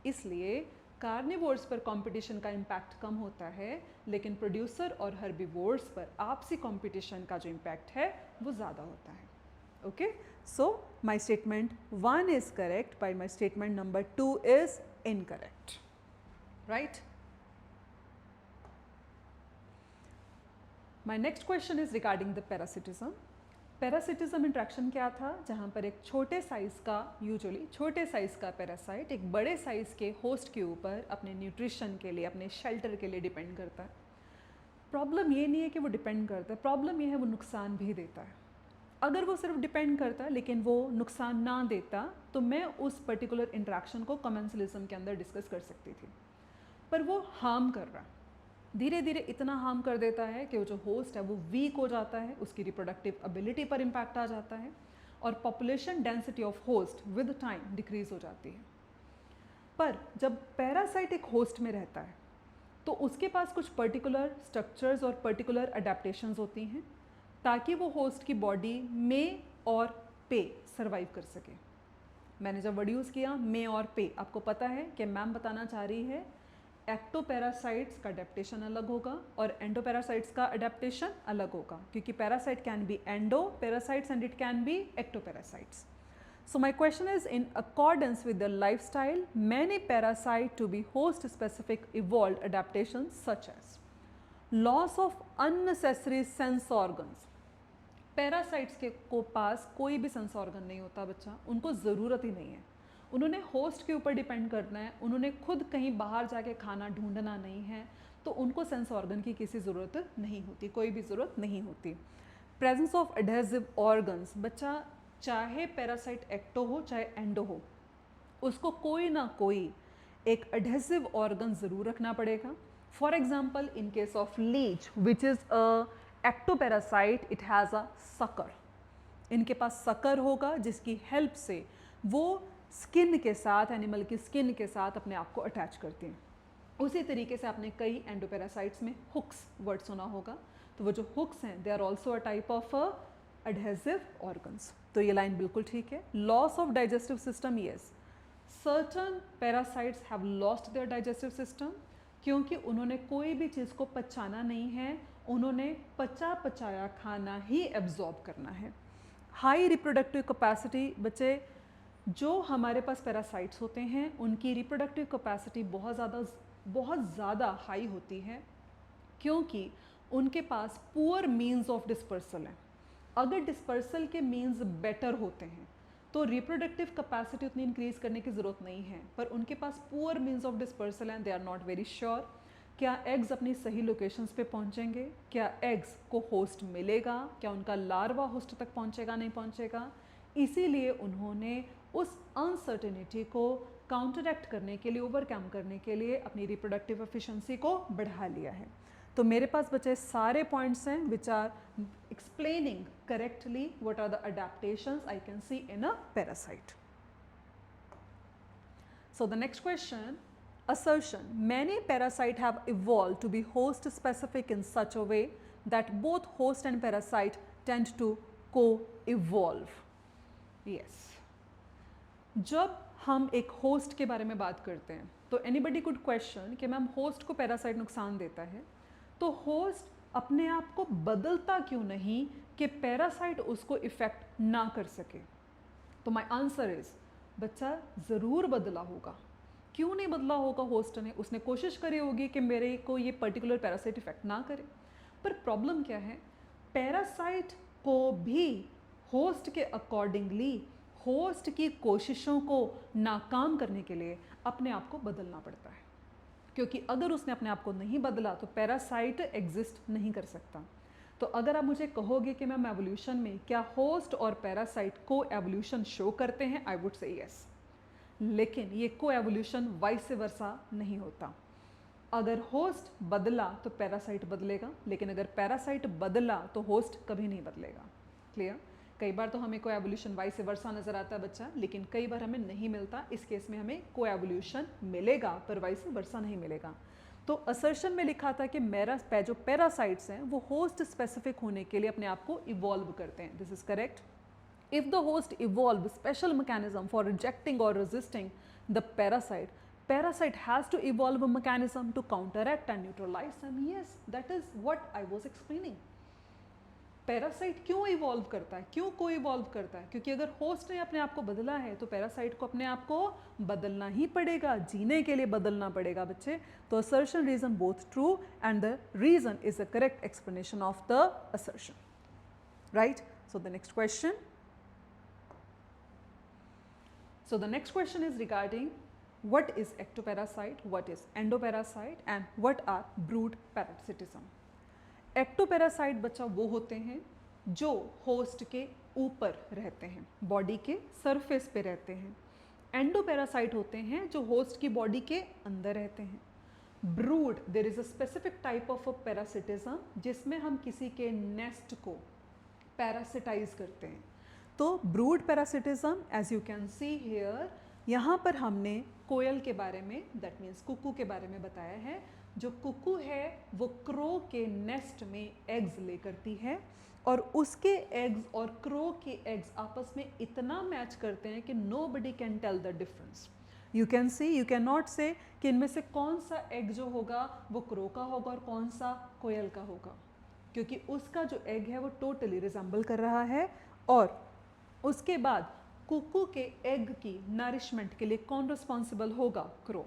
इसलिए कार्निवोर्स पर कंपटीशन का इम्पैक्ट कम होता है, लेकिन प्रोड्यूसर और हर्बीवोर्स पर आपसी कंपटीशन का जो इम्पैक्ट है वो ज़्यादा होता है. Okay, so my statement 1 is correct but my statement number 2 is incorrect. Right. My next question is regarding the parasitism. Parasitism interaction क्या था? जहाँ पर एक छोटे साइज़ का, यूजुअली छोटे साइज़ का पैरासाइट एक बड़े साइज़ के होस्ट के ऊपर अपने न्यूट्रिशन के लिए, अपने शेल्टर के लिए डिपेंड करता है. प्रॉब्लम ये नहीं है कि वो डिपेंड करता है, प्रॉब्लम ये है वो नुकसान भी देता है. अगर वो सिर्फ डिपेंड करता लेकिन वो नुकसान ना देता तो मैं उस पर्टिकुलर इंट्रैक्शन को कमेंसलिज्म के अंदर डिस्कस कर सकती थी. पर वो हार्म कर रहा है, धीरे धीरे इतना हार्म कर देता है कि वो जो होस्ट है वो वीक हो जाता है, उसकी रिप्रोडक्टिव एबिलिटी पर इम्पैक्ट आ जाता है और population density of host with time decrease हो जाती है. पर जब पैरासाइट एक होस्ट में रहता है तो उसके पास कुछ पर्टिकुलर स्ट्रक्चर्स और पर्टिकुलर अडेप्टेशंस होती हैं ताकि वो होस्ट की बॉडी में और पे सर्वाइव कर सके. मैंने जब वर्ड यूज़ किया में और पे, आपको पता है कि मैम बताना चाह रही है एक्टोपैरासाइट्स का अडेप्टेशन अलग होगा और एंडोपैरासाइट्स का अडेप्टेशन अलग होगा, क्योंकि parasite can be endoparasites and it can B ectoparasites. So my question is, in accordance with the lifestyle, many parasite to be host specific evolved adaptations such as loss of unnecessary sense organs. Parasites के को पास कोई भी सेंस ऑर्गन नहीं होता बच्चा, उनको ज़रूरत ही नहीं है। उन्होंने होस्ट के ऊपर डिपेंड करना है, उन्होंने खुद कहीं बाहर जाके खाना ढूंढना नहीं है, तो उनको सेंस ऑर्गन की किसी ज़रूरत नहीं होती, कोई भी ज़रूरत नहीं होती। प्रेजेंस ऑफ एडहेसिव ऑर्गन्स, बच्चा चाहे पैरासाइट एक्टो हो चाहे एंडो हो, उसको कोई ना कोई एक एडहेसिव ऑर्गन ज़रूर रखना पड़ेगा। For example in case of leech which is a ectoparasite, it has a sucker. इनके पास सकर होगा जिसकी हेल्प से वो स्किन के साथ, एनिमल की स्किन के साथ अपने आप को अटैच करती हैं। उसी तरीके से आपने कई एंडोपैरासाइट्स में हुक्स वर्ड सुना होगा, तो वो जो हुक्स हैं they are also a type of adhesive organs. तो ये लाइन बिल्कुल ठीक है। Loss of digestive system, yes, certain parasites have lost their digestive system, क्योंकि उन्होंने कोई भी चीज़ को पचाना नहीं है, उन्होंने पचा पचाया खाना ही एब्जॉर्ब करना है। हाई रिप्रोडक्टिव कैपेसिटी, बच्चे जो हमारे पास पैरासाइट्स होते हैं उनकी रिप्रोडक्टिव कैपेसिटी बहुत ज़्यादा हाई होती है, क्योंकि उनके पास पुअर मीन्स ऑफ डिस्पर्सल है। अगर डिस्पर्सल के मीन्स बेटर होते हैं तो रिप्रोडक्टिव कैपेसिटी उतनी इंक्रीज करने की ज़रूरत नहीं है, पर उनके पास पुअर मीन्स ऑफ डिस्पर्सल हैं, they are not very sure क्या एग्स अपनी सही लोकेशंस पे पहुंचेंगे, क्या एग्स को होस्ट मिलेगा, क्या उनका लार्वा होस्ट तक पहुंचेगा नहीं पहुंचेगा। इसीलिए उन्होंने उस अनसर्टेनिटी को काउंटरएक्ट करने के लिए, ओवरकम करने के लिए अपनी रिप्रोडक्टिव एफिशिएंसी को बढ़ा लिया है। तो मेरे पास बचे सारे पॉइंट्स हैं which are explaining correctly what are the adaptations I can see in a parasite. So the next question, assertion, many parasites have evolved to be host specific in such a way that both host and parasite tend to co-evolve. Yes. जब हम एक होस्ट के बारे में बात करते हैं तो एनीबडी कुड क्वेश्चन कि मैम होस्ट को पैरासाइट नुकसान देता है, तो होस्ट अपने आप को बदलता क्यों नहीं कि पैरासाइट उसको इफेक्ट ना कर सके। तो माय आंसर इज, बच्चा ज़रूर बदला होगा। क्यों नहीं बदला होगा होस्ट ने, उसने कोशिश करी होगी कि मेरे को ये पर्टिकुलर पैरासाइट इफेक्ट ना करे। पर प्रॉब्लम क्या है, पैरासाइट को भी होस्ट के अकॉर्डिंगली, होस्ट की कोशिशों को नाकाम करने के लिए अपने आप को बदलना पड़ता है, क्योंकि अगर उसने अपने आप को नहीं बदला तो पैरासाइट एग्जिस्ट नहीं कर सकता। तो अगर आप मुझे कहोगे कि मैम एवोल्यूशन में क्या होस्ट और पैरासाइट को एवोल्यूशन शो करते हैं, आई वुड से यस, लेकिन ये को एवोल्यूशन वाइस वर्सा नहीं होता। अगर होस्ट बदला तो पैरासाइट बदलेगा, लेकिन अगर पैरासाइट बदला तो होस्ट कभी नहीं बदलेगा। क्लियर? कई बार तो हमें को एवोल्यूशन वाइस वर्सा नज़र आता है बच्चा, लेकिन कई बार हमें नहीं मिलता। इस केस में हमें को एवोल्यूशन मिलेगा पर वाइस वर्सा नहीं मिलेगा। तो असर्शन में लिखा था कि मेरा जो पैरासाइट्स हैं वो होस्ट स्पेसिफिक होने के लिए अपने आप को इवॉल्व करते हैं। This is correct. If the host evolve special mechanism for rejecting और resisting the parasite, parasite has to evolve a mechanism to counteract and neutralise them. Yes, that is what I was explaining. Parasite क्यों इवॉल्व करता है, क्यों को इवॉल्व करता है? क्योंकि अगर होस्ट ने अपने आप को बदला है तो पैरासाइट को अपने आप को बदलना ही पड़ेगा, जीने के लिए बदलना पड़ेगा बच्चे। तो assertion reason both true and the reason is the correct explanation of the assertion, right? So the next question, so the next question is regarding what is ectoparasite, what is endoparasite and what are brood parasitism. Ectoparasite बच्चा वो होते हैं जो होस्ट के ऊपर रहते हैं, बॉडी के सरफेस पे रहते हैं। एंडोपैरासाइट होते हैं जो होस्ट की बॉडी के अंदर रहते हैं। Brood, there is a specific type of a parasitism जिसमें हम किसी के नेस्ट को पैरासिटाइज करते हैं। तो brood parasitism, as you can see here, यहाँ पर हमने कोयल के बारे में, दैट मीन्स कुकू के बारे में बताया है। जो कुकू है वो क्रो के नेस्ट में एग्स ले करती है और उसके एग्स और क्रो के एग्स आपस में इतना मैच करते हैं कि nobody can tell the difference. You can see, you can not say कि इनमें से कौन सा एग जो होगा वो क्रो का होगा और कौन सा कोयल का होगा, क्योंकि उसका जो एग है वो टोटली रिजेंबल कर रहा है। और उसके बाद कुकू के एग की नरिशमेंट के लिए कौन रिस्पॉन्सिबल होगा? क्रो।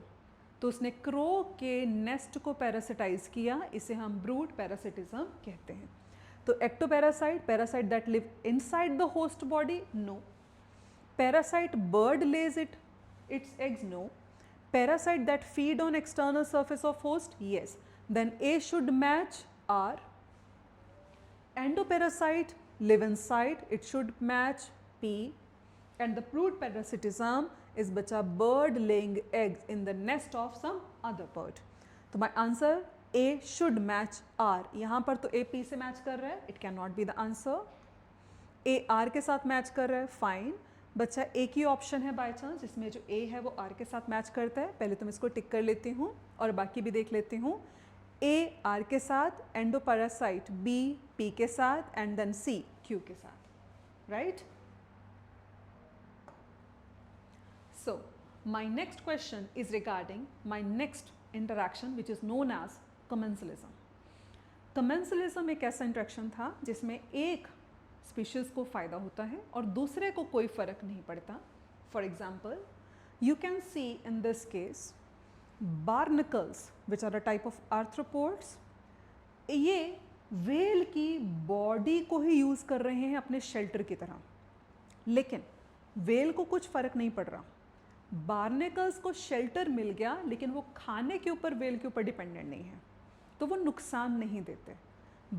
तो उसने क्रो के नेस्ट को पैरासिटाइज किया, इसे हम ब्रूड पैरासिटिज्म कहते हैं। तो ectoparasite, parasite that live inside the host body, no. Parasite bird lays its eggs, no. Parasite that feed on external surface of host, yes. Then A should match R. Endoparasite live inside, it should match P. And the brood parasitism is बचा bird laying eggs in the nest of some other bird. तो my answer A should match R. यहाँ पर तो A P से मैच कर रहा है, it cannot be the answer. A R के साथ मैच कर रहा है, फाइन। बच्चा एक ही ऑप्शन है बाय चांस जिसमें जो A है वो R के साथ मैच करता है, पहले तो मैं इसको टिक कर लेती हूँ और बाकी भी देख लेती हूँ। A R के साथ, एंडोपैरासाइट B P के साथ एंड देन C Q के साथ, right? So my next question is regarding my next interaction which is known as commensalism. Commensalism एक ऐसा इंटरेक्शन था जिसमें एक स्पीशीज़ को फ़ायदा होता है और दूसरे को कोई फ़र्क नहीं पड़ता। For example, you can see in this case barnacles which are a type of arthropods, ये व्हेल की बॉडी को ही यूज़ कर रहे हैं अपने शेल्टर की तरह, लेकिन व्हेल को कुछ फ़र्क नहीं पड़ रहा। बार्नेकल्स को शेल्टर मिल गया लेकिन वो खाने के ऊपर व्हेल के ऊपर डिपेंडेंट नहीं है, तो वो नुकसान नहीं देते।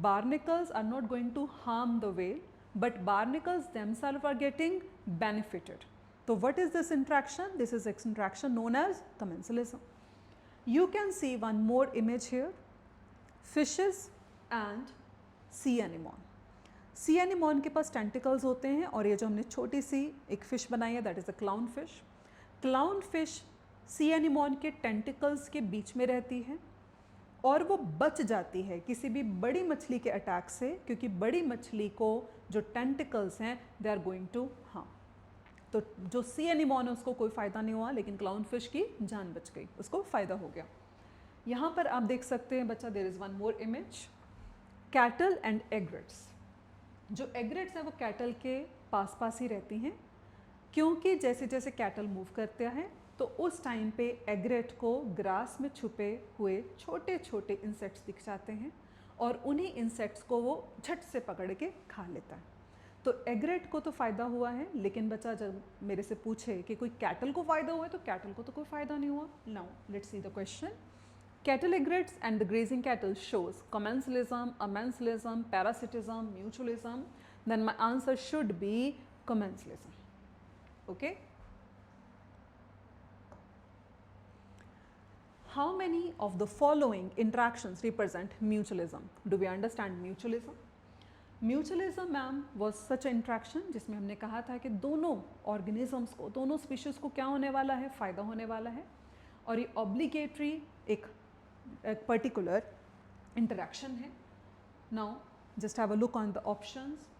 Barnacles are not going to harm the whale, but barnacles themselves are getting benefited. So what is this interaction? This is an interaction known as commensalism. You can see one more image here, fishes and sea anemone. Sea anemone के पास tentacles होते हैं और ये जो हमने छोटी सी एक fish बनाई है, that is a clownfish. Clownfish sea anemone के tentacles के बीच में रहती है और वो बच जाती है किसी भी बड़ी मछली के अटैक से, क्योंकि बड़ी मछली को जो टेंटिकल्स हैं they are going to harm. तो जो सी एनिमोन है उसको कोई फ़ायदा नहीं हुआ, लेकिन क्लाउन फिश की जान बच गई, उसको फ़ायदा हो गया। यहाँ पर आप देख सकते हैं बच्चा, there is one more image, cattle and egrets. जो एग्रेट्स हैं वो कैटल के पास पास ही रहती हैं, क्योंकि जैसे जैसे कैटल मूव करते हैं तो उस टाइम पे एग्रेट को ग्रास में छुपे हुए छोटे छोटे इंसेक्ट्स दिख जाते हैं और उन्हीं इंसेक्ट्स को वो झट से पकड़ के खा लेता है। तो एग्रेट को तो फ़ायदा हुआ है, लेकिन बच्चा जब मेरे से पूछे कि कोई कैटल को फ़ायदा हुआ है, तो कैटल को तो कोई फ़ायदा नहीं हुआ। Now let's see the question. Cattle egrets and the grazing cattle shows commensalism, amensalism, parasitism, mutualism. Then my answer should be commensalism. Okay. How many of the following interactions represent mutualism? Do we understand mutualism? Mutualism ma'am was such an interaction जिसमें हमने कहा था कि दोनों organisms को, दोनों species को क्या होने वाला है, फ़ायदा होने वाला है, और ये obligatory एक particular interaction है. Now just have a look on the options.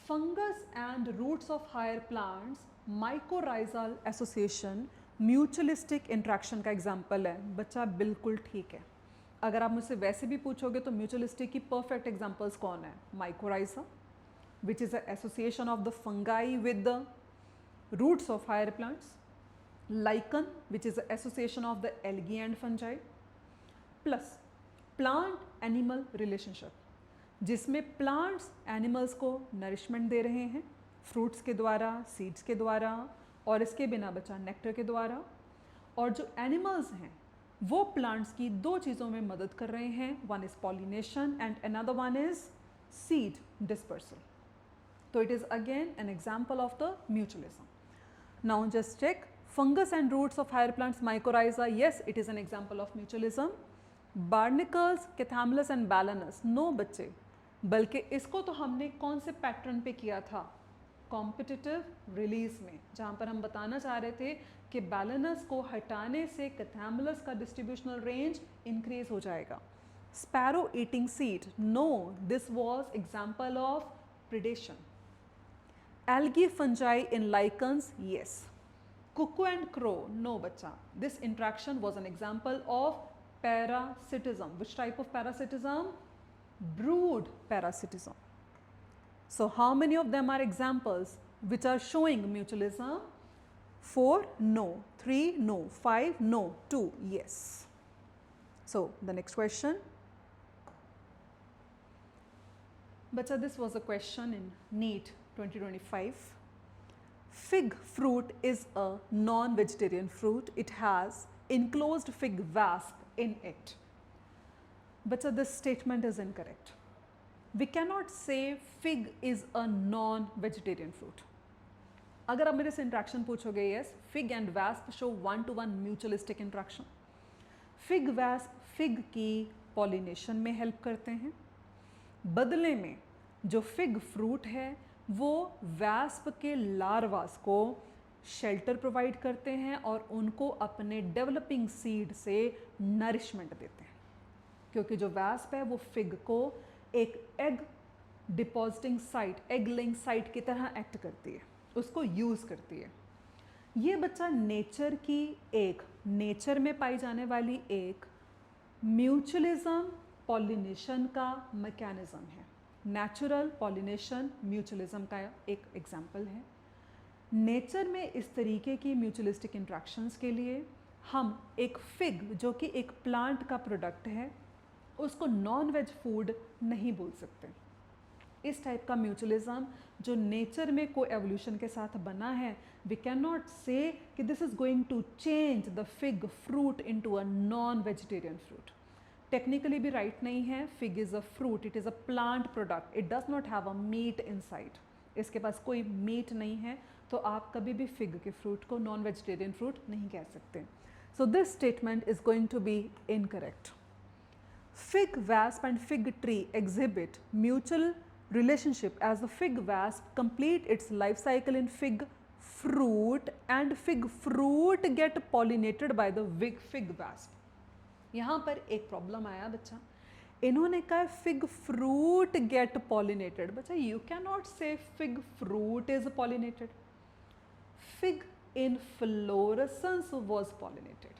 Fungus and roots of higher plants, mycorrhizal association, mutualistic interaction का एग्जाम्पल है। बच्चा बिल्कुल ठीक है। अगर आप मुझसे वैसे भी पूछोगे तो म्यूचुअलिस्टिक की परफेक्ट एग्जाम्पल्स कौन है? Mycorrhiza which is a association of the fungi with the roots of higher plants, lichen which is a association of the algae and fungi, plus plant animal relationship जिसमें प्लांट्स एनिमल्स को नरिशमेंट दे रहे हैं फ्रूट्स के द्वारा, सीड्स के द्वारा, और इसके बिना बचा नेक्टर के द्वारा, और जो एनिमल्स हैं वो प्लांट्स की दो चीज़ों में मदद कर रहे हैं, one is pollination and another one is seed dispersal. तो it is again an example of the mutualism. Now just check, fungus and roots of higher plants, mycorrhiza, yes it is an example of mutualism. Barnacles, chthamalus and balanus, no बच्चे, बल्कि इसको तो हमने कौन से पैटर्न पे किया था? कॉम्पिटिटिव रिलीज में, जहाँ पर हम बताना चाह रहे थे कि बैलेनस को हटाने से कैथामलस का डिस्ट्रीब्यूशनल रेंज इंक्रीज हो जाएगा. Sparrow eating seed, no, this was example of predation. Algae fungi in lichens, yes. Cuckoo and crow, no बच्चा, this interaction was an example of parasitism. Which type of parasitism? Brood parasitism. So how many of them are examples which are showing mutualism? 4 no, 3 no, 5 no, 2 yes. So the next question. Bacha, this was a question in NEET 2025. Fig fruit is a non-vegetarian fruit. It has enclosed fig wasp in it. Bacha, this statement is incorrect. We cannot say fig is a non-vegetarian fruit. अगर आप मेरे से इंट्रैक्शन पूछोगे, yes, fig and wasp show 1-to-1 mutualistic interaction. Fig wasp fig की पॉलिनेशन में हेल्प करते हैं, बदले में जो फिग फ्रूट है वो वैस्प के लार्वास को शेल्टर प्रोवाइड करते हैं और उनको अपने डेवलपिंग सीड से नरिशमेंट देते हैं, क्योंकि जो वैस्प है वो फिग को एक egg depositing site, egg laying site की तरह एक्ट करती है, उसको यूज़ करती है. ये बच्चा नेचर की एक, नेचर में पाई जाने वाली एक म्यूचुअलिज्म पॉलिनेशन का मैकेनिज्म है. नेचुरल पॉलिनेशन म्यूचुअलिज्म का एक एग्जाम्पल है. नेचर में इस तरीके की म्यूचुअलिस्टिक इंट्रैक्शंस के लिए हम एक फिग, जो कि एक प्लांट का प्रोडक्ट है, उसको नॉन वेज फूड नहीं बोल सकते. इस टाइप का म्यूचुअलिज्म जो नेचर में को एवोल्यूशन के साथ बना है, वी कैन नॉट से कि this is going to change the fig fruit into a non vegetarian fruit. Technically भी राइट नहीं है. Fig is a fruit, it is a plant product, it does not have a meat inside. इसके पास कोई मीट नहीं है, तो आप कभी भी फिग के फ्रूट को नॉन वेजिटेरियन फ्रूट नहीं कह सकते. So this statement is going to be incorrect. Fig wasp and fig tree exhibit mutual relationship as the fig wasp complete its life cycle in fig fruit and fig fruit get pollinated by the fig wasp. यहाँ पर एक प्रॉब्लम आया बच्चा, इन्होंने कहा फिग फ्रूट गेट पॉलिनेटेड. बच्चा, यू कैन नॉट से fig fruit is pollinated. Fig in fluorescence was pollinated.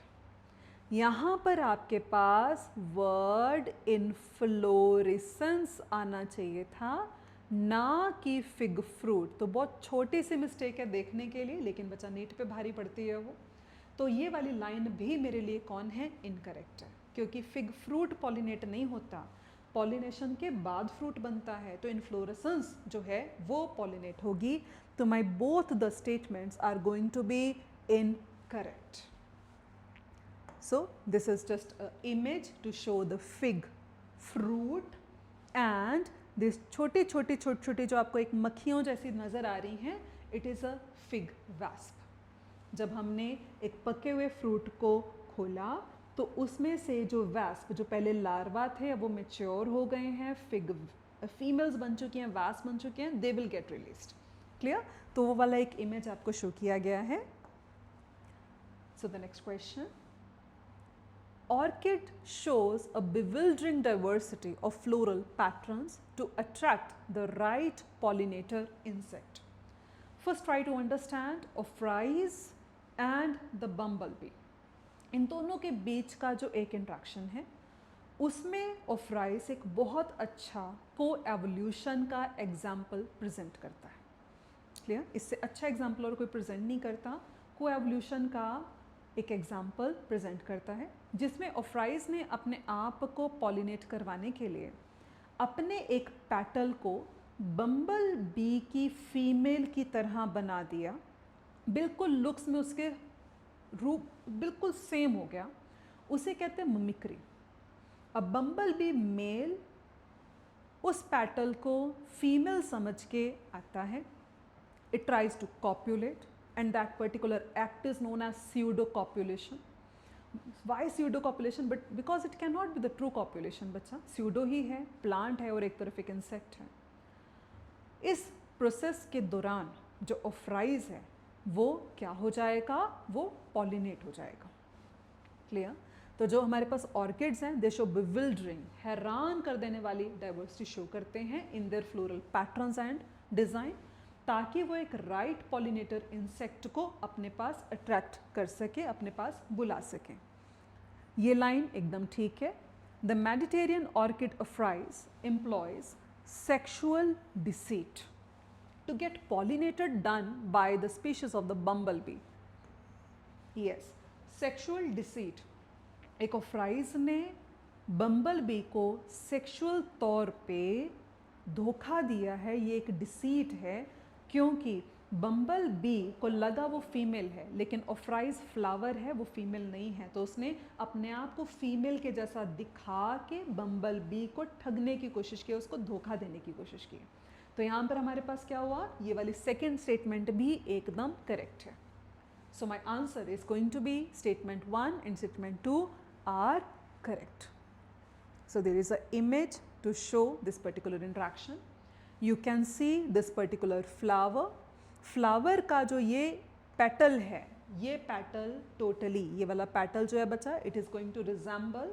यहाँ पर आपके पास वर्ड इन्फ्लोरेसेंस आना चाहिए था, ना कि फिग फ्रूट. तो बहुत छोटी सी मिस्टेक है देखने के लिए, लेकिन बच्चा नीट पे भारी पड़ती है वो. तो ये वाली लाइन भी मेरे लिए कौन है, इनकरेक्ट है, क्योंकि फिग फ्रूट पॉलिनेट नहीं होता, पॉलिनेशन के बाद फ्रूट बनता है. तो इन्फ्लोरेसेंस जो है वो पॉलिनेट होगी. तो my both the statements are going to be incorrect. So this is just an image to show the fig fruit and this छोटी छोटी जो आपको एक मक्खियों जैसी नज़र आ रही हैं, it is a fig wasp. जब हमने एक पके हुए फ्रूट को खोला तो उसमें से जो वैस्प, जो पहले लार्वा थे, अब वो मेच्योर हो गए हैं, फिग फीमेल्स बन चुकी हैं, वैस्प बन चुके हैं, they will get released. Clear? तो वो वाला एक इमेज आपको शो किया गया है. सो the next question. Orchid shows a bewildering diversity of floral patterns to attract the right pollinator insect. First try to understand Ophrys and the bumblebee. इन दोनों के बीच का जो एक इंट्रैक्शन है, उसमें Ophrys एक बहुत अच्छा को-एवोल्यूशन का एग्जाम्पल प्रेजेंट करता है. क्लियर? इससे अच्छा एग्जाम्पल और कोई प्रेजेंट नहीं करता. को-एवोल्यूशन का एक एग्जाम्पल प्रेजेंट करता है जिसमें Ophrys ने अपने आप को पॉलिनेट करवाने के लिए अपने एक पैटल को बम्बल बी की फीमेल की तरह बना दिया. बिल्कुल लुक्स में उसके रूप बिल्कुल सेम हो गया. उसे कहते हैं मिमिक्री. अब बम्बल बी मेल उस पैटल को फीमेल समझ के आता है. It tries to copulate and that particular act is known as pseudo copulation. Why pseudo copulation? But because it cannot be the true copulation. बच्चा, pseudo ही है, plant है और एक तरफ एक insect है. इस प्रोसेस के दौरान जो Ophrys है वो क्या हो जाएगा, वो पॉलिनेट हो जाएगा. क्लियर? तो जो हमारे पास ऑर्किड्स हैं, दे शो बिविल्डरिंग, हैरान कर देने वाली डाइवर्सिटी शो करते हैं in their floral patterns and design, ताकि वो एक राइट पॉलिनेटर इंसेक्ट को अपने पास अट्रैक्ट कर सके, अपने पास बुला सकें. ये लाइन एकदम ठीक है. The Mediterranean orchid Ophrys employs sexual deceit to get pollinated done by the species of the bumblebee. Yes, sexual deceit. एक ऑफ्राइज ने बम्बल बी को सेक्सुअल तौर पे धोखा दिया है, ये एक डिसीट है, क्योंकि बम्बल बी को लगा वो फीमेल है, लेकिन ऑफ्राइज फ्लावर है, वो फीमेल नहीं है, तो उसने अपने आप को फीमेल के जैसा दिखा के बम्बल बी को ठगने की कोशिश की, उसको धोखा देने की कोशिश की। तो यहाँ पर हमारे पास क्या हुआ, ये वाली सेकेंड स्टेटमेंट भी एकदम करेक्ट है। So my answer is going to be statement 1 and statement 2 are correct. So there is an image to show this particular interaction. You can see this particular flower. Flower का जो ये petal है, ये petal totally, ये वाला petal जो है बच्चा, it is going to resemble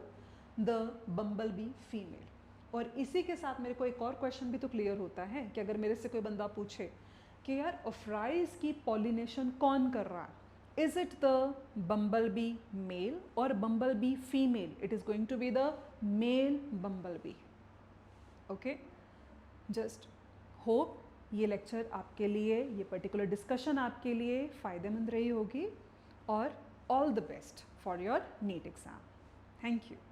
the bumblebee female. और इसी के साथ मेरे को एक और क्वेश्चन भी तो क्लियर होता है कि अगर मेरे से कोई बंदा पूछे कि यार ऑफ्राइज की पॉलिनेशन कौन कर रहा है, is it the bumblebee male or bumblebee female? It is going to be the male bumblebee. Okay, just hope ये लेक्चर आपके लिए, ये पर्टिकुलर डिस्कशन आपके लिए फ़ायदेमंद रही होगी, और all the best for your NEET exam. Thank you.